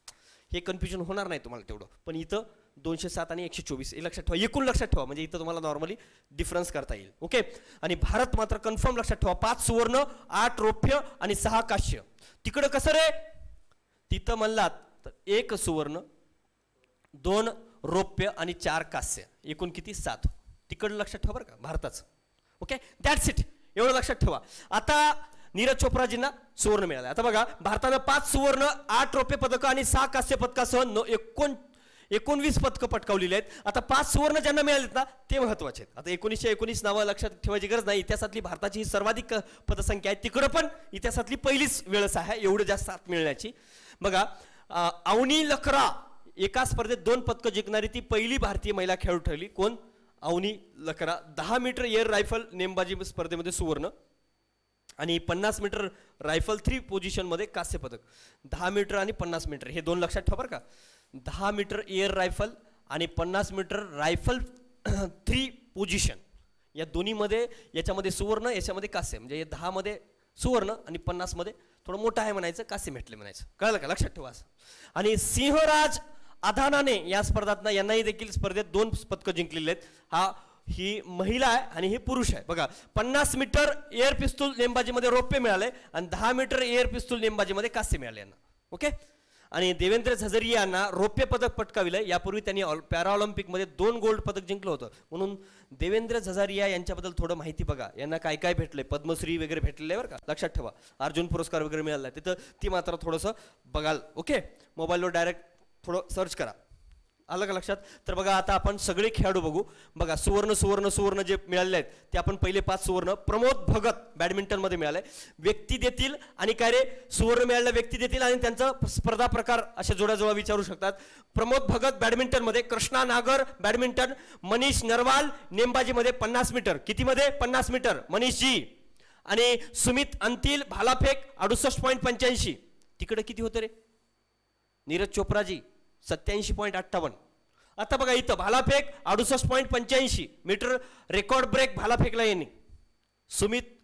Speaker 1: हे कन्फ्युजन होणार नाही तुम्हाला तेवढं पण इथं 207 आणि 124 हे लक्षात ठेवा एकूण लक्षात ठेवा म्हणजे इथं तुम्हाला नॉर्मली डिफरन्स करता येईल ओके आणि भारत मात्र कन्फर्म लक्षात ठेवा 5 सुवर्ण 8 रौप्य आणि 6 कांस्य तिकडं कसं रे तिथं म्हणलात तर 1 सुवर्ण 2 रौप्य आणि 4 कांस्य एकूण किती 7 तिकडं लक्षात ठेवा बरं का भारताचं ओके दॅट्स इट एवढं लक्षात ठेवा आता नीरज चोप्राजींना सुवर्ण मिळाले आता बघा भारतानं 5 सुवर्ण 8 रौप्य पदकं आणि 6 कांस्य पदकासह 19 पदकं पटकावलेली आहेत आता 5 सुवर्ण ज्यांना मिळालेत ना ते महत्वाचे आहेत आता 1919 नावं लक्षात ठेवायची गरज नाही इतिहासातली भारताची ही सर्वाधिक पदसंख्या आहे तिकडं पण इतिहासातली पहिलीच वेळच आहे एवढं जास्त साथ मिळण्याची बघा अवनी लखरा एका स्पर्धेत 2 पदकं जिंकणारी ती पहिली भारतीय महिला खेळाडू ठरली कोण अवनी लखरा 10 मीटर एअर रायफल नेमबाजी स्पर्धेमध्ये सुवर्ण आणि 50 मीटर रायफल 3 पोझिशन मध्ये कांस्य पदक 10 मीटर आणि 50 मीटर हे 2 लक्षात ठेवा बरं का 10 मीटर एअर रायफल आणि 50 मीटर रायफल 3 पोझिशन या दोन्हीमध्ये याच्यामध्ये सुवर्ण याच्यामध्ये कांस्य म्हणजे 10 मध्ये सुवर्ण आणि 50 मध्ये थोडं मोठं आहे म्हणायचं कांस्य भेटले म्हणायचं कळलं का लक्षात ठेवा आणि सिंहराज आधानाने या स्पर्धात यांनाही देखील स्पर्धेत 2 पदकं जिंकलेले आहेत ही महिला आहे आणि हे पुरुष आहे बघा 50 मीटर एअर पिस्तूल नेमबाजीमध्ये रौप्य मिळाले आणि 10 मीटर एअर पिस्तूल नेमबाजीमध्ये कांस्य मिळाले यांना ओके आणि देवेंद्र झझरिया यांना रौप्य पदक पटकाविलं यापूर्वी त्यांनी पॅराऑलिम्पिकमध्ये 2 गोल्ड पदक जिंकलं होतं म्हणून देवेंद्र झझरिया यांच्याबद्दल थोडं माहिती बघा यांना काय काय भेटलंय पद्मश्री वगैरे भेटलेलं आहे बरं का लक्षात ठेवा अर्जुन पुरस्कार वगैरे मिळाला तिथं ती मात्र थोडंसं बघाल ओके मोबाईलवर डायरेक्ट थोडं सर्च करा आलं का लक्षात? तर बघा आता आपण सगळे खेळाडू बघू. बघा सुवर्ण सुवर्ण सुवर्ण जे मिळाले आहेत ते आपण पहिले 5 सुवर्ण प्रमोद भगत बॅडमिंटन मध्ये मिळाले. व्यक्ती देतील आणि काय रे सुवर्ण मिळालेला व्यक्ती देतील आणि त्यांचा स्पर्धा प्रकार अशा जोड्याजोड्या विचारू शकतात. प्रमोद भगत बॅडमिंटन मध्ये, कृष्णा नागर बॅडमिंटन, मनीष नरवाल नेमबाजी मध्ये 50 मीटर. किती मध्ये? 50 मीटर मनीष जी. आणि सुमित अंतिल भालाफेक 68.85. तिकडे किती होतं रे? नीरज चोप्राजी 87.58. आता बघा इथं भालाफेक 68.85 मीटर रेकॉर्ड ब्रेक भालाफेकला यांनी सुमित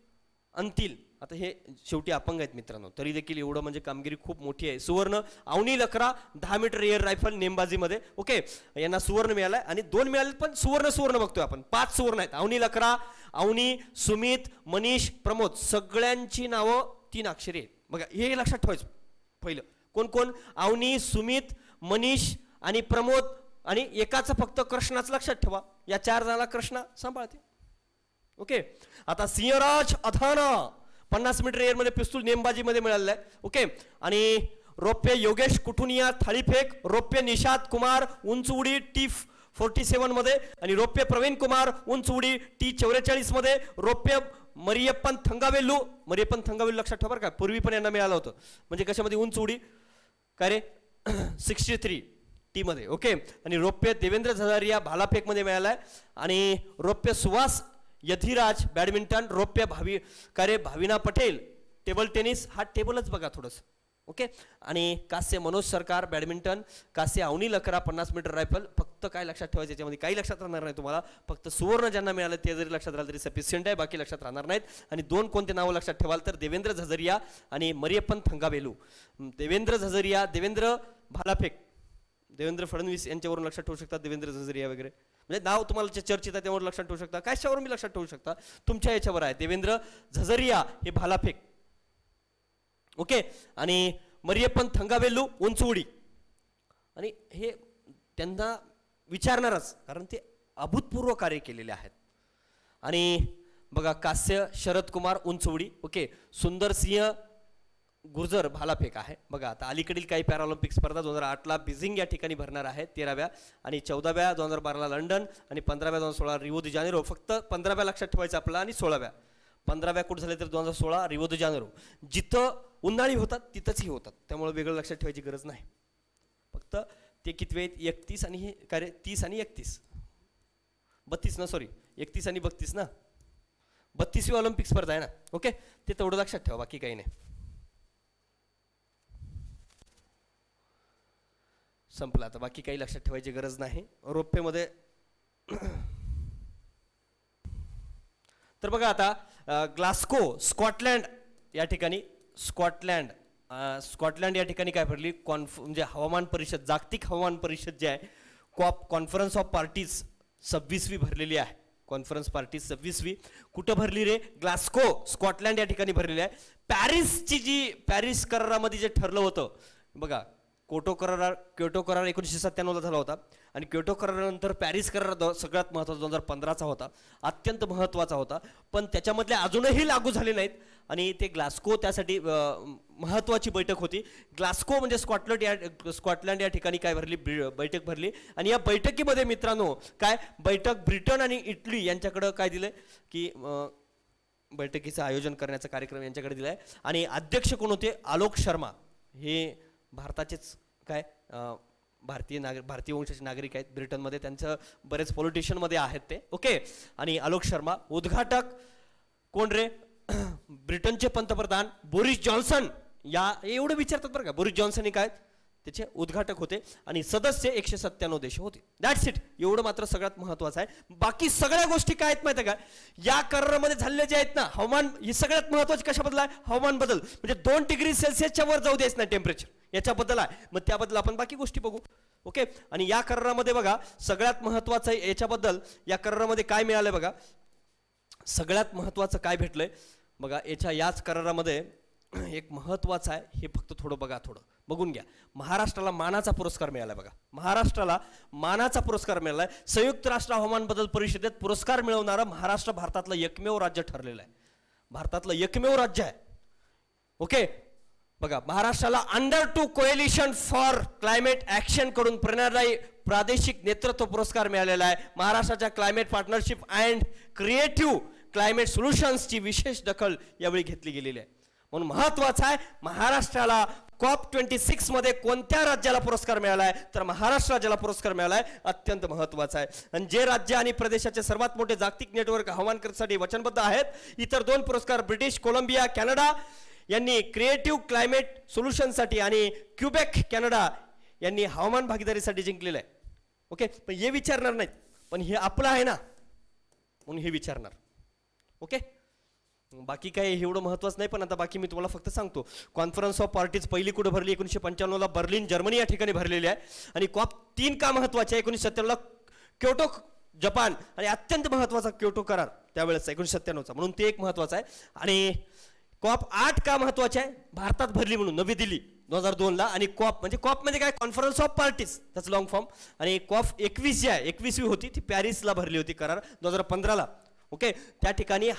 Speaker 1: अंतिल. आता हे शेवटी अपंग आहेत मित्रांनो, तरी देखील एवढं म्हणजे कामगिरी खूप मोठी आहे. सुवर्ण Avani Lekhara 10 metre air rifle नेमबाजीमध्ये. ओके, यांना सुवर्ण मिळालाय आणि 2 मिळाले पण सुवर्ण सुवर्ण बघतोय आपण. 5 सुवर्ण आहेत. अवनी लकरा, अवनी, सुमित, मनीष, प्रमोद सगळ्यांची नावं 3 अक्षरी आहेत. बघा हे लक्षात ठेवायचं पहिलं. कोण कोण? अवनी, सुमित, मनीष आणि प्रमोद. आणि एकाचं फक्त कृष्णाच लक्षात ठेवा. या 4 जणांना कृष्णा सांभाळते. ओके, आता सिंहराज अथाना 50 मीटर एअर मध्ये पिस्तूल नेमबाजी मध्ये मिळालेला आहे. ओके, आणि रौप्य योगेश कुठुनिया थाळीफेक, रौप्य निशाद कुमार उंच उडी T47 मध्ये, आणि रौप्य प्रवीण कुमार उंच उडी T44 मध्ये, रौप्य मरियप्पन थंगावेल्लू. मरियप्पन थंगावेल्लू लक्षात ठेवा बरं का, पूर्वी पण यांना मिळालं होतं. म्हणजे कशामध्ये? उंच उडी काय रे 63 टी मध्ये. ओके, आणि रौप्य देवेंद्र झझारिया भालाफेक मध्ये मिळालाय. आणि रौप्य सुहास यधिराज बॅडमिंटन, रौप्य भाविना पटेल टेबल टेनिस. हा टेबलच बघा थोडंसं. ओके, आणि कास्य मनोज सरकार बॅडमिंटन, कास्य अवनी लकरा 50 मीटर रायफल. फक्त काय लक्षात ठेवायचं याच्यामध्ये काही लक्षात राहणार नाही तुम्हाला. फक्त सुवर्ण ज्यांना मिळालं ते जरी लक्षात राहिलं तरी सफिशियंट आहे, बाकी लक्षात राहणार नाहीत. आणि 2 कोणते नावं लक्षात ठेवाल तर देवेंद्र झझरिया आणि मरियप्पन थंगावेलू. देवेंद्र झझरिया, देवेंद्र भालाफेक, देवेंद्र फडणवीस यांच्यावरून लक्षात ठेवू शकता. देवेंद्र झझरिया वगैरे म्हणजे नाव तुम्हाला चर्चेत आहे त्यावर लक्षात ठेवू शकता. कशावर मी लक्षात ठेवू शकता? तुमच्या याच्यावर आहे. देवेंद्र झझरिया हे भालाफेक. ओके, आणि मरियप्पन थंगावेल्लू उंच उडी. आणि हे त्यांना विचारणारच कारण ते अभूतपूर्व कार्य केलेले आहेत. आणि बघा कास्य शरद कुमार उंच उडी. ओके, सुंदर सिंह गुर्जर भालाफेक आहे. बघा आता अलीकडील काही पॅराऑलिम्पिक स्पर्धा 2008ला बीजिंग या ठिकाणी भरणार आहे 13व्या, आणि 14व्या 2012ला लंडन, आणि 15व्या 2016 रिओ दी जानेरो. फक्त 15व्या लक्षात ठेवायचं आपला, आणि 16व्या. 15व्या कुठं झाले तर 2016 रिओ दी जानेरो. जिथं उन्हाळी होतात तिथंच ही होतात, त्यामुळे वेगळं लक्षात ठेवायची गरज नाही. फक्त ते कितवे आहेत? 31 आणि हे काय 30 आणि 31 32 ना, सॉरी 31 आणि 32 ना, 32वी ऑलिम्पिक स्पर्धा आहे ना. ओके, ते तेवढं लक्षात ठेवा, बाकी काही नाही. संपलं आता, बाकी काही लक्षात ठेवायची गरज नाही. रौप्यमध्ये तर बघा आता ग्लास्को स्कॉटलँड या ठिकाणी, स्कॉटलँड या ठिकाणी काय भरली? म्हणजे हवामान परिषद, जागतिक हवामान परिषद जे आहे, कॉन्फरन्स ऑफ पार्टीज 26वी भरलेली आहे. कॉन्फरन्स पार्टीज 26वी कुठं भरली रे? ग्लास्को स्कॉटलँड या ठिकाणी भरलेली आहे. पॅरिस करारामध्ये जे ठरलं होतं बघा, क्योटो करार 1997ला झाला होता, आणि क्योटो करारानंतर पॅरिस करार सगळ्यात महत्त्वाचा 2015चा होता, अत्यंत महत्त्वाचा होता. पण त्याच्यामधले अजूनही लागू झाले नाहीत, आणि ते ग्लास्को त्यासाठी महत्त्वाची बैठक होती. ग्लास्को म्हणजे स्कॉटलँड या ठिकाणी काय भरली? बैठक भरली. आणि या बैठकीमध्ये मित्रांनो काय बैठक ब्रिटन आणि इटली यांच्याकडं काय दिलं की बैठकीचं आयोजन करण्याचा कार्यक्रम यांच्याकडे दिलाय. आणि अध्यक्ष कोण होते? आलोक शर्मा. हे भारताचेच काय भारतीय वंशाचे नागरिक आहेत ब्रिटनमध्ये, त्यांचं बरेच पॉलिटिशियनमध्ये आहेत ते. ओके, आणि आलोक शर्मा. उद्घाटक कोण रे? ब्रिटनचे पंतप्रधान बोरिस जॉन्सन. या एवढं विचारतात बरं का, बोरिस जॉन्सन हे काय त्याचे उद्घाटक होते, आणि सदस्य 197 देश होते. That's it. एवढं मात्र सगळ्यात महत्त्वाचं आहे. बाकी सगळ्या गोष्टी काय आहेत माहिती आहे का? या करारामध्ये झालेले जे आहेत ना हवामान, ही सगळ्यात महत्त्वाची कशाबद्दल आहे? हवामान बदल. म्हणजे 2 डिग्री सेल्सिअसच्या वर जाऊ द्यायचं नाही टेम्परेचर, याच्याबद्दल आहे. मग त्याबद्दल आपण बाकी गोष्टी बघू. ओके, आणि या करारामध्ये बघा सगळ्यात महत्त्वाचं याच्याबद्दल, या करारामध्ये काय मिळालंय बघा, सगळ्यात महत्त्वाचं काय भेटलंय बघा. याच करारामध्ये एक महत्त्वाचं आहे, हे फक्त थोडं बघा, थोडं बघून घ्या. महाराष्ट्राला मानाचा पुरस्कार मिळाला बघा. महाराष्ट्राला मानाचा पुरस्कार मिळालाय. संयुक्त राष्ट्र हवामान बदल परिषदेत पुरस्कार मिळवणारा महाराष्ट्र भारतातलं एकमेव राज्य ठरलेलं आहे. भारतातलं एकमेव राज्य आहे. ओके, बघा महाराष्ट्राला under 2 coalition for climate action कडून प्रेरणादायी प्रादेशिक नेतृत्व पुरस्कार मिळालेला आहे. महाराष्ट्राच्या climate partnership and creative climate सोल्युशन्सची विशेष दखल यावेळी घेतली गेलेली आहे. म्हणून महत्वाचं आहे, महाराष्ट्राला COP26 मध्ये कोणत्या राज्याला पुरस्कार मिळालाय, तर महाराष्ट्र राज्याला पुरस्कार मिळालाय. अत्यंत महत्वाचा आहे. आणि जे राज्य आणि प्रदेशाचे सर्वात मोठे जागतिक नेटवर्क हवामान करण्यासाठी वचनबद्ध आहेत. इतर 2 पुरस्कार ब्रिटिश कोलंबिया कॅनडा यांनी क्रिएटिव्ह क्लायमेट सोल्युशनसाठी आणि क्युबेक कॅनडा यांनी हवामान भागीदारीसाठी जिंकलेलं आहे. ओके, पण हे विचारणार नाहीत, पण हे आपलं आहे ना म्हणून हे विचारणार. ओके, बाकी काय एवढं महत्वाचं नाही. पण आता बाकी मी तुम्हाला फक्त सांगतो, कॉन्फरन्स ऑफ पार्टीज पहिली कुठे भरली, 1995ला बर्लिन जर्मनी या ठिकाणी भरलेली आहे. आणि COP 3 का महत्वाचे आहे, 1997ला क्योटो जपान, आणि अत्यंत महत्वाचा क्योटो करार त्यावेळेस 1997चा, म्हणून ते एक महत्वाचं आहे. आणि COP 8 का महत्वाचे आहे, भारतात भरली म्हणून नवी दिल्ली 2002ला. आणि COP म्हणजे काय, कॉन्फरन्स ऑफ पार्टीज, त्याचं लॉंग फॉर्म. आणि COP 21 जी आहे 21वी होती ती पॅरिसला भरली होती करार 2015ला. ओके, त्या ठिकाणी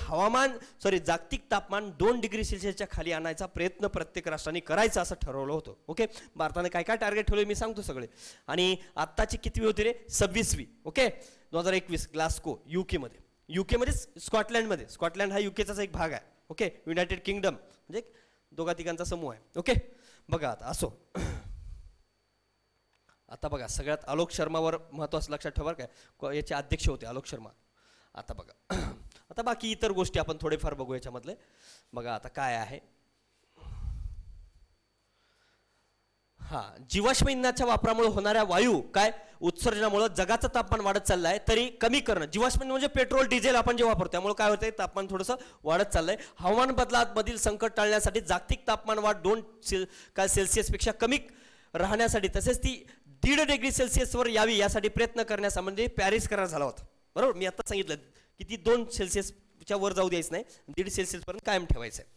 Speaker 1: जागतिक तापमान 2 डिग्री सेल्सिअसच्या खाली आणायचा प्रयत्न प्रत्येक राष्ट्राने करायचा असं ठरवलं होतं. ओके, भारताने काय काय टार्गेट ठेवले मी सांगतो सगळे. आणि आत्ताची कितवी होती रे, 26वी. ओके, 2021 ग्लास्को UK मध्ये स्कॉटलँड हा UKचाच एक भाग आहे. ओके, युनायटेड किंगडम म्हणजे दोघा तिघांचा समूह आहे. ओके, बघा आता असो. आता बघा सगळ्यात आलोक शर्मावर महत्वाचं लक्षात ठेवा काय, याचे अध्यक्ष होते आलोक शर्मा. आता बघा, आता बाकी इतर गोष्टी आपण थोडेफार बघू याच्यामधले. बघा आता काय आहे, जीवाश्म इंधनाच्या वापरामुळे होणाऱ्या वायू काय उत्सर्जनामुळे जगाचं तापमान वाढत चाललं आहे, तरी कमी करणं. जीवाश्म म्हणजे पेट्रोल डिझेल आपण जे वापरतो त्यामुळे काय होतंय, तापमान थोडंसं वाढत चाललंय. हवामान बदलामधील संकट टाळण्यासाठी जागतिक तापमान वाढ 2 सेल्सिअसपेक्षा कमी राहण्यासाठी, तसेच ती 1.5 डिग्री सेल्सिअसवर यावी यासाठी प्रयत्न करण्यासंबंधी पॅरिस करार झाला होता. बरोबर, मी आता सांगितलं की ती 2 सेल्सिअसच्या वर जाऊ द्यायचं नाही, 1.5 सेल्सिअसपर्यंत कायम ठेवायचं आहे.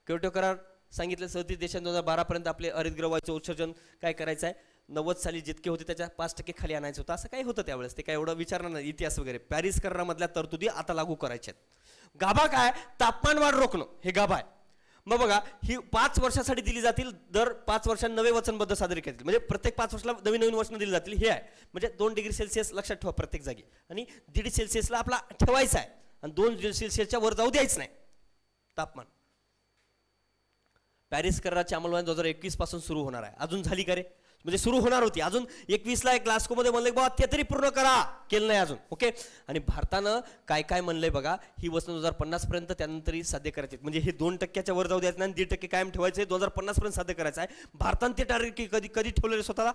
Speaker 1: क्योटो करार सांगितलं 37 देशांनी 2012 पर्यंत आपले हरितगृह वायूचं उत्सर्जन काय करायचं आहे, 90 साली जितके होते त्याच्या 5% खाली आणायचं होतं. असं काही होतं त्यावेळेस, ते काय एवढं विचारणार नाही इतिहास वगैरे. पॅरिस करारामधल्या तरतुदी आता लागू करायच्या आहेत. गाभा काय, तापमान वाढ रोखणं, हे गाभा आहे. मग बघा, ही 5 वर्षासाठी दिली जातील, दर 5 वर्षांनी नवे वचनबद्ध सादर करतील, म्हणजे प्रत्येक 5 वर्षाला नवीन वचनं दिली जातील. हे आहे म्हणजे 2 डिग्री सेल्सिअस लक्षात ठेवा प्रत्येक जागी, आणि 1.5 सेल्सिअसला आपला ठेवायचा आहे, आणि 2 सेल्सिअसच्या वर जाऊ द्यायचं नाही तापमान. पॅरिस कराराची अंमलबजावणी 2021 पासून सुरू होणार आहे. अजून झाली का रे, म्हणजे सुरू होणार होती, अजून 21ला एक ग्लास्कोमध्ये म्हणले बाबा ते तरी पूर्ण करा, केलं नाही अजून. ओके, आणि भारतानं काय काय म्हणलंय बघा, ही वचनं 2050 पर्यंत त्यानंतरही साध्य करायचे, म्हणजे हे 2% वर जाऊ द्यायचं नाही, 1.5% कायम ठेवायचे, 2050 पर्यंत साध्य करायचं आहे. भारतानं ते टार्गेट कधी ठेवलेलं स्वतःला,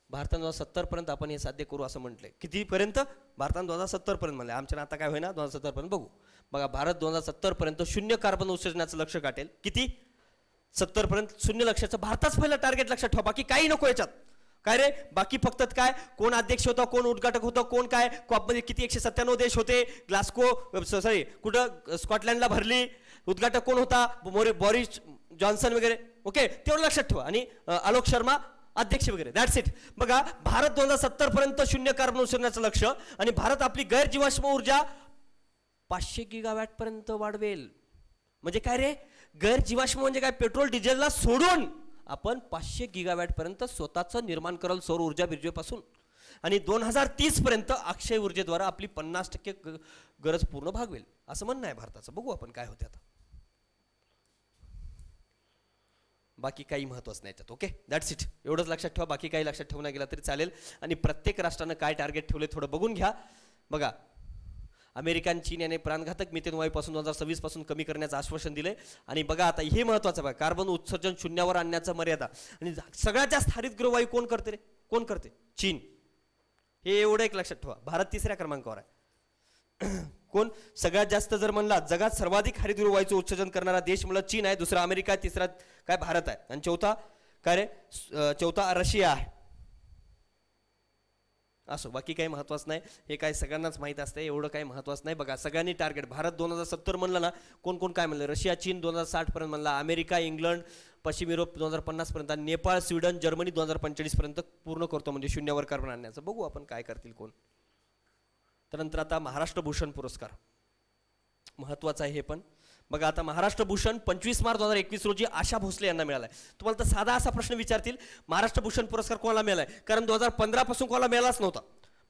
Speaker 1: भारतानं 2070 पर्यंत आपण हे साध्य करू असं म्हटलंय. कितीपर्यंत, भारतानं 2070 पर्यंत म्हणलंय. आमच्या आता काय होईना, 2070 पर्यंत बघू. बघा, भारत 2070 पर्यंत 0 कार्बन उत्सर्जनाचं लक्ष्य गाठेल. किती, 70 पर्यंत 0 लक्ष्याचं भारताच पहिलं टार्गेट लक्षात ठेवा, बाकी काही नको याच्यात. काय रे, बाकी फक्त काय, कोण अध्यक्ष होता, कोण उद्घाटक होतं, कोण काय, कॉपमध्ये किती 197 देश होते, ग्लास्को कुठं स्कॉटलँडला भरली, उद्घाटक कोण होता, बोरिस जॉन्सन वगैरे. ओके, तेवढं लक्षात ठेवा. आणि आलोक शर्मा अध्यक्ष वगैरे, दॅट्स इट. बघा, भारत 2070 पर्यंत 0 कार्बन उत्सर्जनाचं लक्ष, आणि भारत आपली गैरजीवाश्म ऊर्जा 500 गिगावॅट पर्यंत वाढवेल. म्हणजे काय रे, गैरजीवाश्म म्हणजे काय, पेट्रोल डिझेलला सोडून आपण 500 गिगावॅट पर्यंत स्वतःचं निर्माण कराल सौर ऊर्जा बिर्जेपासून. आणि 2030 पर्यंत अक्षय ऊर्जेद्वारा आपली 50% गरज पूर्ण भागवेल असं म्हणणं आहे भारताचं. बघू आपण काय होते आता. बाकी काही महत्त्वाचं नाही त्यात. Okay, that's it. एवढंच लक्षात ठेवा, बाकी काही लक्षात ठेवून गेला तरी चालेल. आणि प्रत्येक राष्ट्रानं काय टार्गेट ठेवले थोडं बघून घ्या. बघा, अमेरिका आणि चीन याने प्राणघातक मिथेन वायूपासून 2026 पासून कमी करण्याचं आश्वासन दिले. आणि बघा आता हे महत्त्वाचं बघा, कार्बन उत्सर्जन 0वर आणण्याचं मर्यादा. आणि सगळ्यात जास्त हरितगृह वायू कोण करते रे, कोण करते, चीन. हे एवढं एक लक्षात ठेवा. भारत 3ऱ्या क्रमांकावर आहे. कोण सगळ्यात जास्त जर म्हणला, जगात सर्वाधिक हरितगृह वायूचं उत्सर्जन करणारा देश म्हणलं चीन आहे, दुसरा अमेरिका, तिसरा काय भारत आहे, आणि चौथा काय रे, चौथा रशिया आहे. असो, बाकी काही महत्त्वाचं नाही, हे काय सगळ्यांनाच माहीत असतं, एवढं काही महत्त्वाचं नाही. बघा, सगळ्यांनी टार्गेट, भारत 2070 म्हणलं ना, कोण कोण काय म्हणलं, रशिया चीन 2060 पर्यंत म्हणला, अमेरिका इंग्लंड पश्चिम युरोप 2050 पर्यंत, नेपाळ स्वीडन जर्मनी 2045 पर्यंत पूर्ण करतो, म्हणजे 0वर कार्बन आणण्याचं. बघू आपण काय करतील कोण. त्यानंतर आता महाराष्ट्र भूषण पुरस्कार महत्त्वाचा आहे हे पण. बघा आता महाराष्ट्र भूषण 25 मार्च 2021 रोजी आशा भोसले यांना मिळालाय. तुम्हाला तर साधा असा प्रश्न विचारतील, महाराष्ट्र भूषण पुरस्कार कोणाला मिळालाय, कारण 2015 पासून कोणाला मिळालाच नव्हता.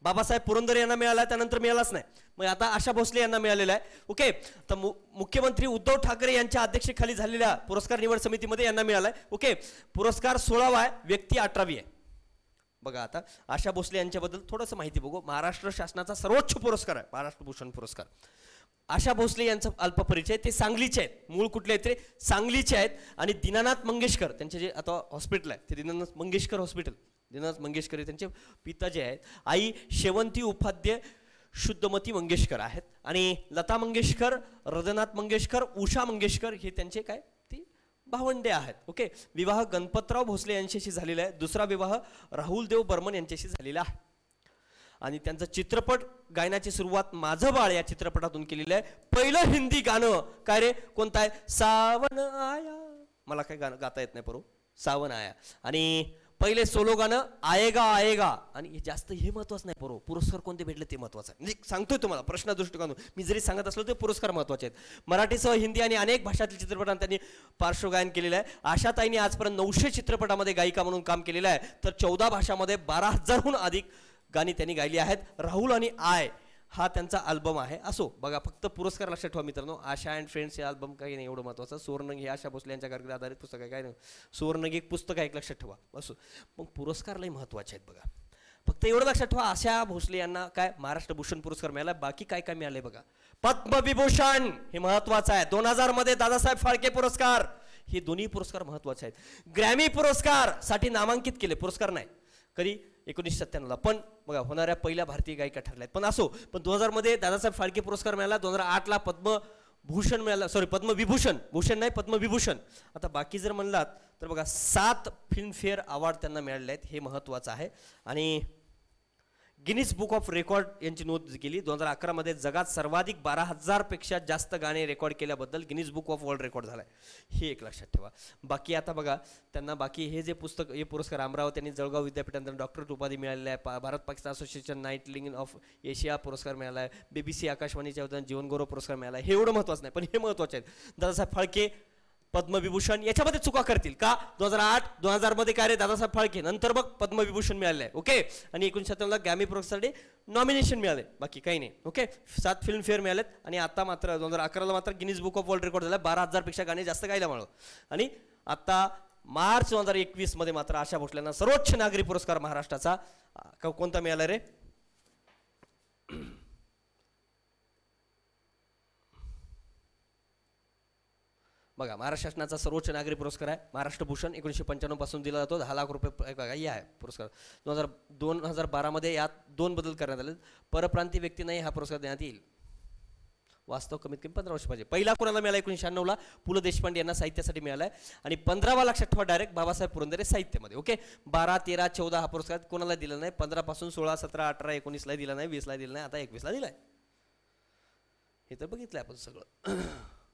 Speaker 1: बाबासाहेब पुरंदरे यांना मिळाला, त्यानंतर मिळालाच नाही. मग आता आशा भोसले यांना मिळालेला आहे. ओके, तर मुख्यमंत्री उद्धव ठाकरे यांच्या अध्यक्षतेखाली झालेल्या पुरस्कार निवड समितीमध्ये यांना मिळालाय. ओके, पुरस्कार 16वा आहे, व्यक्ती 18वी आहे. बघा आता आशा भोसले यांच्याबद्दल थोडंसं माहिती बघू. महाराष्ट्र शासनाचा सर्वोच्च पुरस्कार आहे महाराष्ट्र भूषण पुरस्कार. आशा भोसले यांचा अल्पपरिचय, ते सांगलीचे आहेत. मूळ कुठले आहेत ते सांगलीचे आहेत. आणि दीनानाथ मंगेशकर त्यांचे जे आता हॉस्पिटल आहे ते दीनानाथ मंगेशकर हॉस्पिटल, दीनानाथ मंगेशकर हे त्यांचे पिता जे आहेत. आई शेवंती उपाध्ये शुद्धमती मंगेशकर आहेत. आणि लता मंगेशकर, हृदयनाथ मंगेशकर, उषा मंगेशकर हे त्यांचे काय ती भावंडे आहेत. ओके, विवाह गणपतराव भोसले यांच्याशी झालेला आहे. दुसरा विवाह राहुल देव बर्मन यांच्याशी झालेला आहे. आणि त्यांचा चित्रपट गायनाची सुरुवात माझं बाळ या चित्रपटातून केलेलं आहे. पहिलं हिंदी गाणं काय रे, कोणतं आहे, सावन आया. मला काय गाणं गाता येत नाही, सावन आया. आणि पहिले सोलो गाणं आएगा आएगा. आणि हे जास्त हे महत्वाचं नाही पुरस्कार कोणते भेटले ते महत्वाचं आहे. म्हणजे सांगतोय तुम्हाला प्रश्न दृष्टिकोन, मी जरी सांगत असलो ते पुरस्कार महत्वाचे आहेत. मराठीसह हिंदी आणि अनेक भाषातील चित्रपटांत त्यांनी पार्श्वगायन केलेलं आहे. आशाताईंनी आजपर्यंत 900 चित्रपटामध्ये गायिका म्हणून काम केलेलं आहे. तर 14 भाषामध्ये 12,000हून अधिक गाणी त्यांनी गायली आहेत. राहुल आणि आय हा त्यांचा अल्बम आहे. असो बघा, फक्त पुरस्कार लक्षात ठेवा मित्रांनो. आशा अँड फ्रेंड्स हे अल्बम काही नाही एवढं महत्त्वाचं. सुवर्णग हे आशा भोसले यांच्या कारकिर्दीवर आधारित पुस्तक आहे, काय नाही सुवर्णग एक पुस्तक आहे, एक लक्षात ठेवा. असो, मग पुरस्कार लई महत्त्वाचे आहेत बघा. फक्त एवढं लक्षात ठेवा, आशा भोसले यांना काय महाराष्ट्र भूषण पुरस्कार मिळाला. बाकी काय काय मिळाले बघा. पद्मविभूषण हे महत्त्वाचं आहे. 2000 मध्ये दादासाहेब फाळके पुरस्कार, हे दोन्ही पुरस्कार महत्त्वाचे आहेत. ग्रॅमी पुरस्कार साठी नामांकित केले, पुरस्कार नाही कधी 1997ला, पण बघा होणाऱ्या पहिल्या भारतीय गायिका ठरल्या आहेत. पण असो, पण 2000 मध्ये दादासाहेब फाळके पुरस्कार मिळाला. 2008ला पद्मभूषण मिळाला, सॉरी पद्मविभूषण, भूषण नाही पद्मविभूषण. आता बाकी जर म्हणलात तर बघा 7 फिल्मफेअर अवॉर्ड त्यांना मिळाले आहेत, हे महत्त्वाचं आहे. आणि गिनीज बुक ऑफ रेकॉर्ड यांची नोंद केली. 2011 मध्ये जगात सर्वाधिक 12,000 पेक्षा जास्त गाणे रेकॉर्ड केल्याबद्दल Guinness book of world record झालाय, हे एक लक्षात ठेवा. बाकी आता बघा त्यांना बाकी हे जे पुस्तक, हे पुरस्कार अमरावती आणि जळगाव विद्यापीठांना डॉक्टरेट उपाधी मिळालेली आहे. भारत पाकिस्तान असोसिएशन नाईट लिंग ऑफ एशिया पुरस्कार मिळाला आहे. BBC आकाशवाणीच्या वतीने जीवनगौरव पुरस्कार मिळाला आहे. हे एवढं महत्त्वाचं नाही, पण हे महत्त्वाचे आहेत. दादासाहेब फाळके पद्मविभूषण याच्यामध्ये चुका करतील का. 2008 2000 मध्ये काय रे दादासाहेब फाळके, नंतर मग पद्मविभूषण मिळाले आहे. ओके, आणि 1997ला गॅमी पुरस्कारासाठी नॉमिनेशन मिळाले, बाकी काही नाही. ओके, 7 फिल्मफेअर मिळालेत. आणि आता मात्र 2011ला मात्र Guinness book of world record झाला, 12,000 पेक्षा गाणे जास्त गायला मिळालं. आणि आता मार्च 2021 मध्ये मात्र आशा भोसलेंना सर्वोच्च नागरी पुरस्कार महाराष्ट्राचा कोणता मिळाला रे, बघा महाराष्ट्र शासनाचा सर्वोच्च नागरी पुरस्कार आहे महाराष्ट्र भूषण. 1995 पासून दिला जातो. 10 लाख रुपये हे आहे पुरस्कार. 2012 मध्ये यात 2 बदल करण्यात आले. परप्रांतीय व्यक्तींनाही हा पुरस्कार देण्यात येईल. वास्तव कमीत कमी 15 वर्ष पाहिजे. पहिला कोणाला मिळाला 1996ला पु ल देशपांडे यांना साहित्यासाठी मिळाला आहे. आणि 15वा लक्षात ठेवा डायरेक्ट बाबासाहेब पुरंदरे साहित्यामध्ये. ओके, 12, 13, 14 हा पुरस्कार कोणाला दिला नाही. 15 पासून 16, 17, 18, 19ला दिला नाही, 20ला दिला नाही, आता 21ला दिलाय. हे तर बघितलंय आपण सगळं.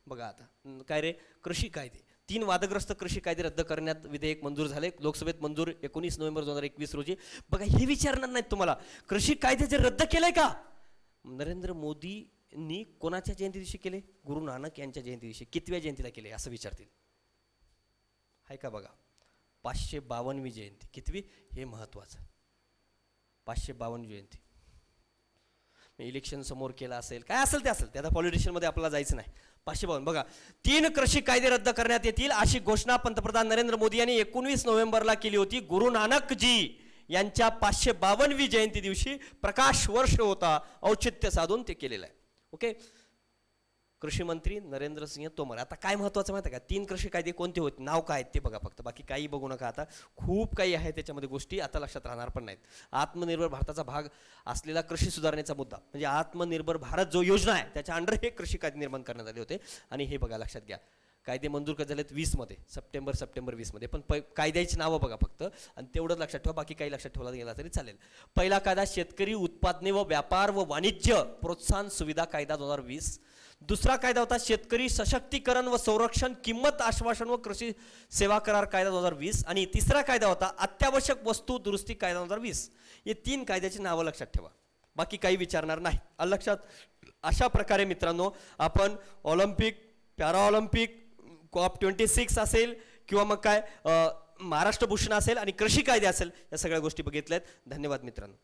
Speaker 1: बघा आता काय रे, कृषी कायदे, 3 वादग्रस्त कृषी कायदे रद्द करण्यात विधेयक मंजूर झाले. लोकसभेत मंजूर 19 नोव्हेंबर 2021 रोजी. बघा हे विचारणार नाहीत तुम्हाला कृषी कायदे जे रद्द केलंय का, नरेंद्र मोदींनी कोणाच्या जयंती दिवशी केले, गुरु नानक यांच्या जयंती दिवशी. कितव्या जयंतीला केले असं विचारतील, आहे का बघा. 552वी जयंती, कितवी हे महत्वाचं, 552 जयंती. इलेक्शन समोर केला असेल, काय असेल ते असेल, ते आता पॉलिटिशियन मध्ये आपल्याला जायचं नाही. 552 बघा, 3 कृषी कायदे रद्द करण्यात येतील अशी घोषणा पंतप्रधान नरेंद्र मोदी यांनी 19 नोव्हेंबरला केली होती. गुरु नानकजी यांच्या 552वी जयंती दिवशी प्रकाश वर्ष होता, औचित्य साधून ते केलेलं आहे. ओके, कृषी मंत्री नरेंद्र सिंह तोमर. आता काय महत्वाचं माहिती आहे का, 3 कृषी कायदे कोणते होते, नाव काय ते बघा फक्त, बाकी काही बघू नका. आता खूप काही आहे त्याच्यामध्ये गोष्टी, आता लक्षात राहणार पण नाहीत. आत्मनिर्भर भारताचा भाग असलेला कृषी सुधारणेचा मुद्दा, म्हणजे आत्मनिर्भर भारत जो योजना आहे त्याच्या अंडर हे कृषी कायदे निर्माण करण्यात आले होते. आणि हे बघा लक्षात घ्या, कायदे मंजूर कधी झालेत 20 मध्ये, सप्टेंबर 20 मध्ये. पण कायद्याची नावं बघा फक्त, आणि तेवढंच लक्षात ठेवा, बाकी काही लक्षात ठेवला गेला तरी चालेल. पहिला कायदा शेतकरी उत्पादने व व्यापार व वाणिज्य प्रोत्साहन सुविधा कायदा 2020. दुसरा कायदा होता शेतकरी सशक्तीकरण व संरक्षण किंमत आश्वासन व कृषी सेवा करार कायदा 2020. आणि तिसरा कायदा होता अत्यावश्यक वस्तू दुरुस्ती कायदा 2020. हे 3 कायद्याची नावं लक्षात ठेवा, बाकी काही विचारणार नाही. लक्षात. अशा प्रकारे मित्रांनो आपण ऑलिम्पिक पॅरा ऑलिम्पिक COP26 असेल किंवा मग काय महाराष्ट्र भूषण असेल आणि कृषी कायदे असेल, या सगळ्या गोष्टी बघितल्यात. धन्यवाद मित्रांनो.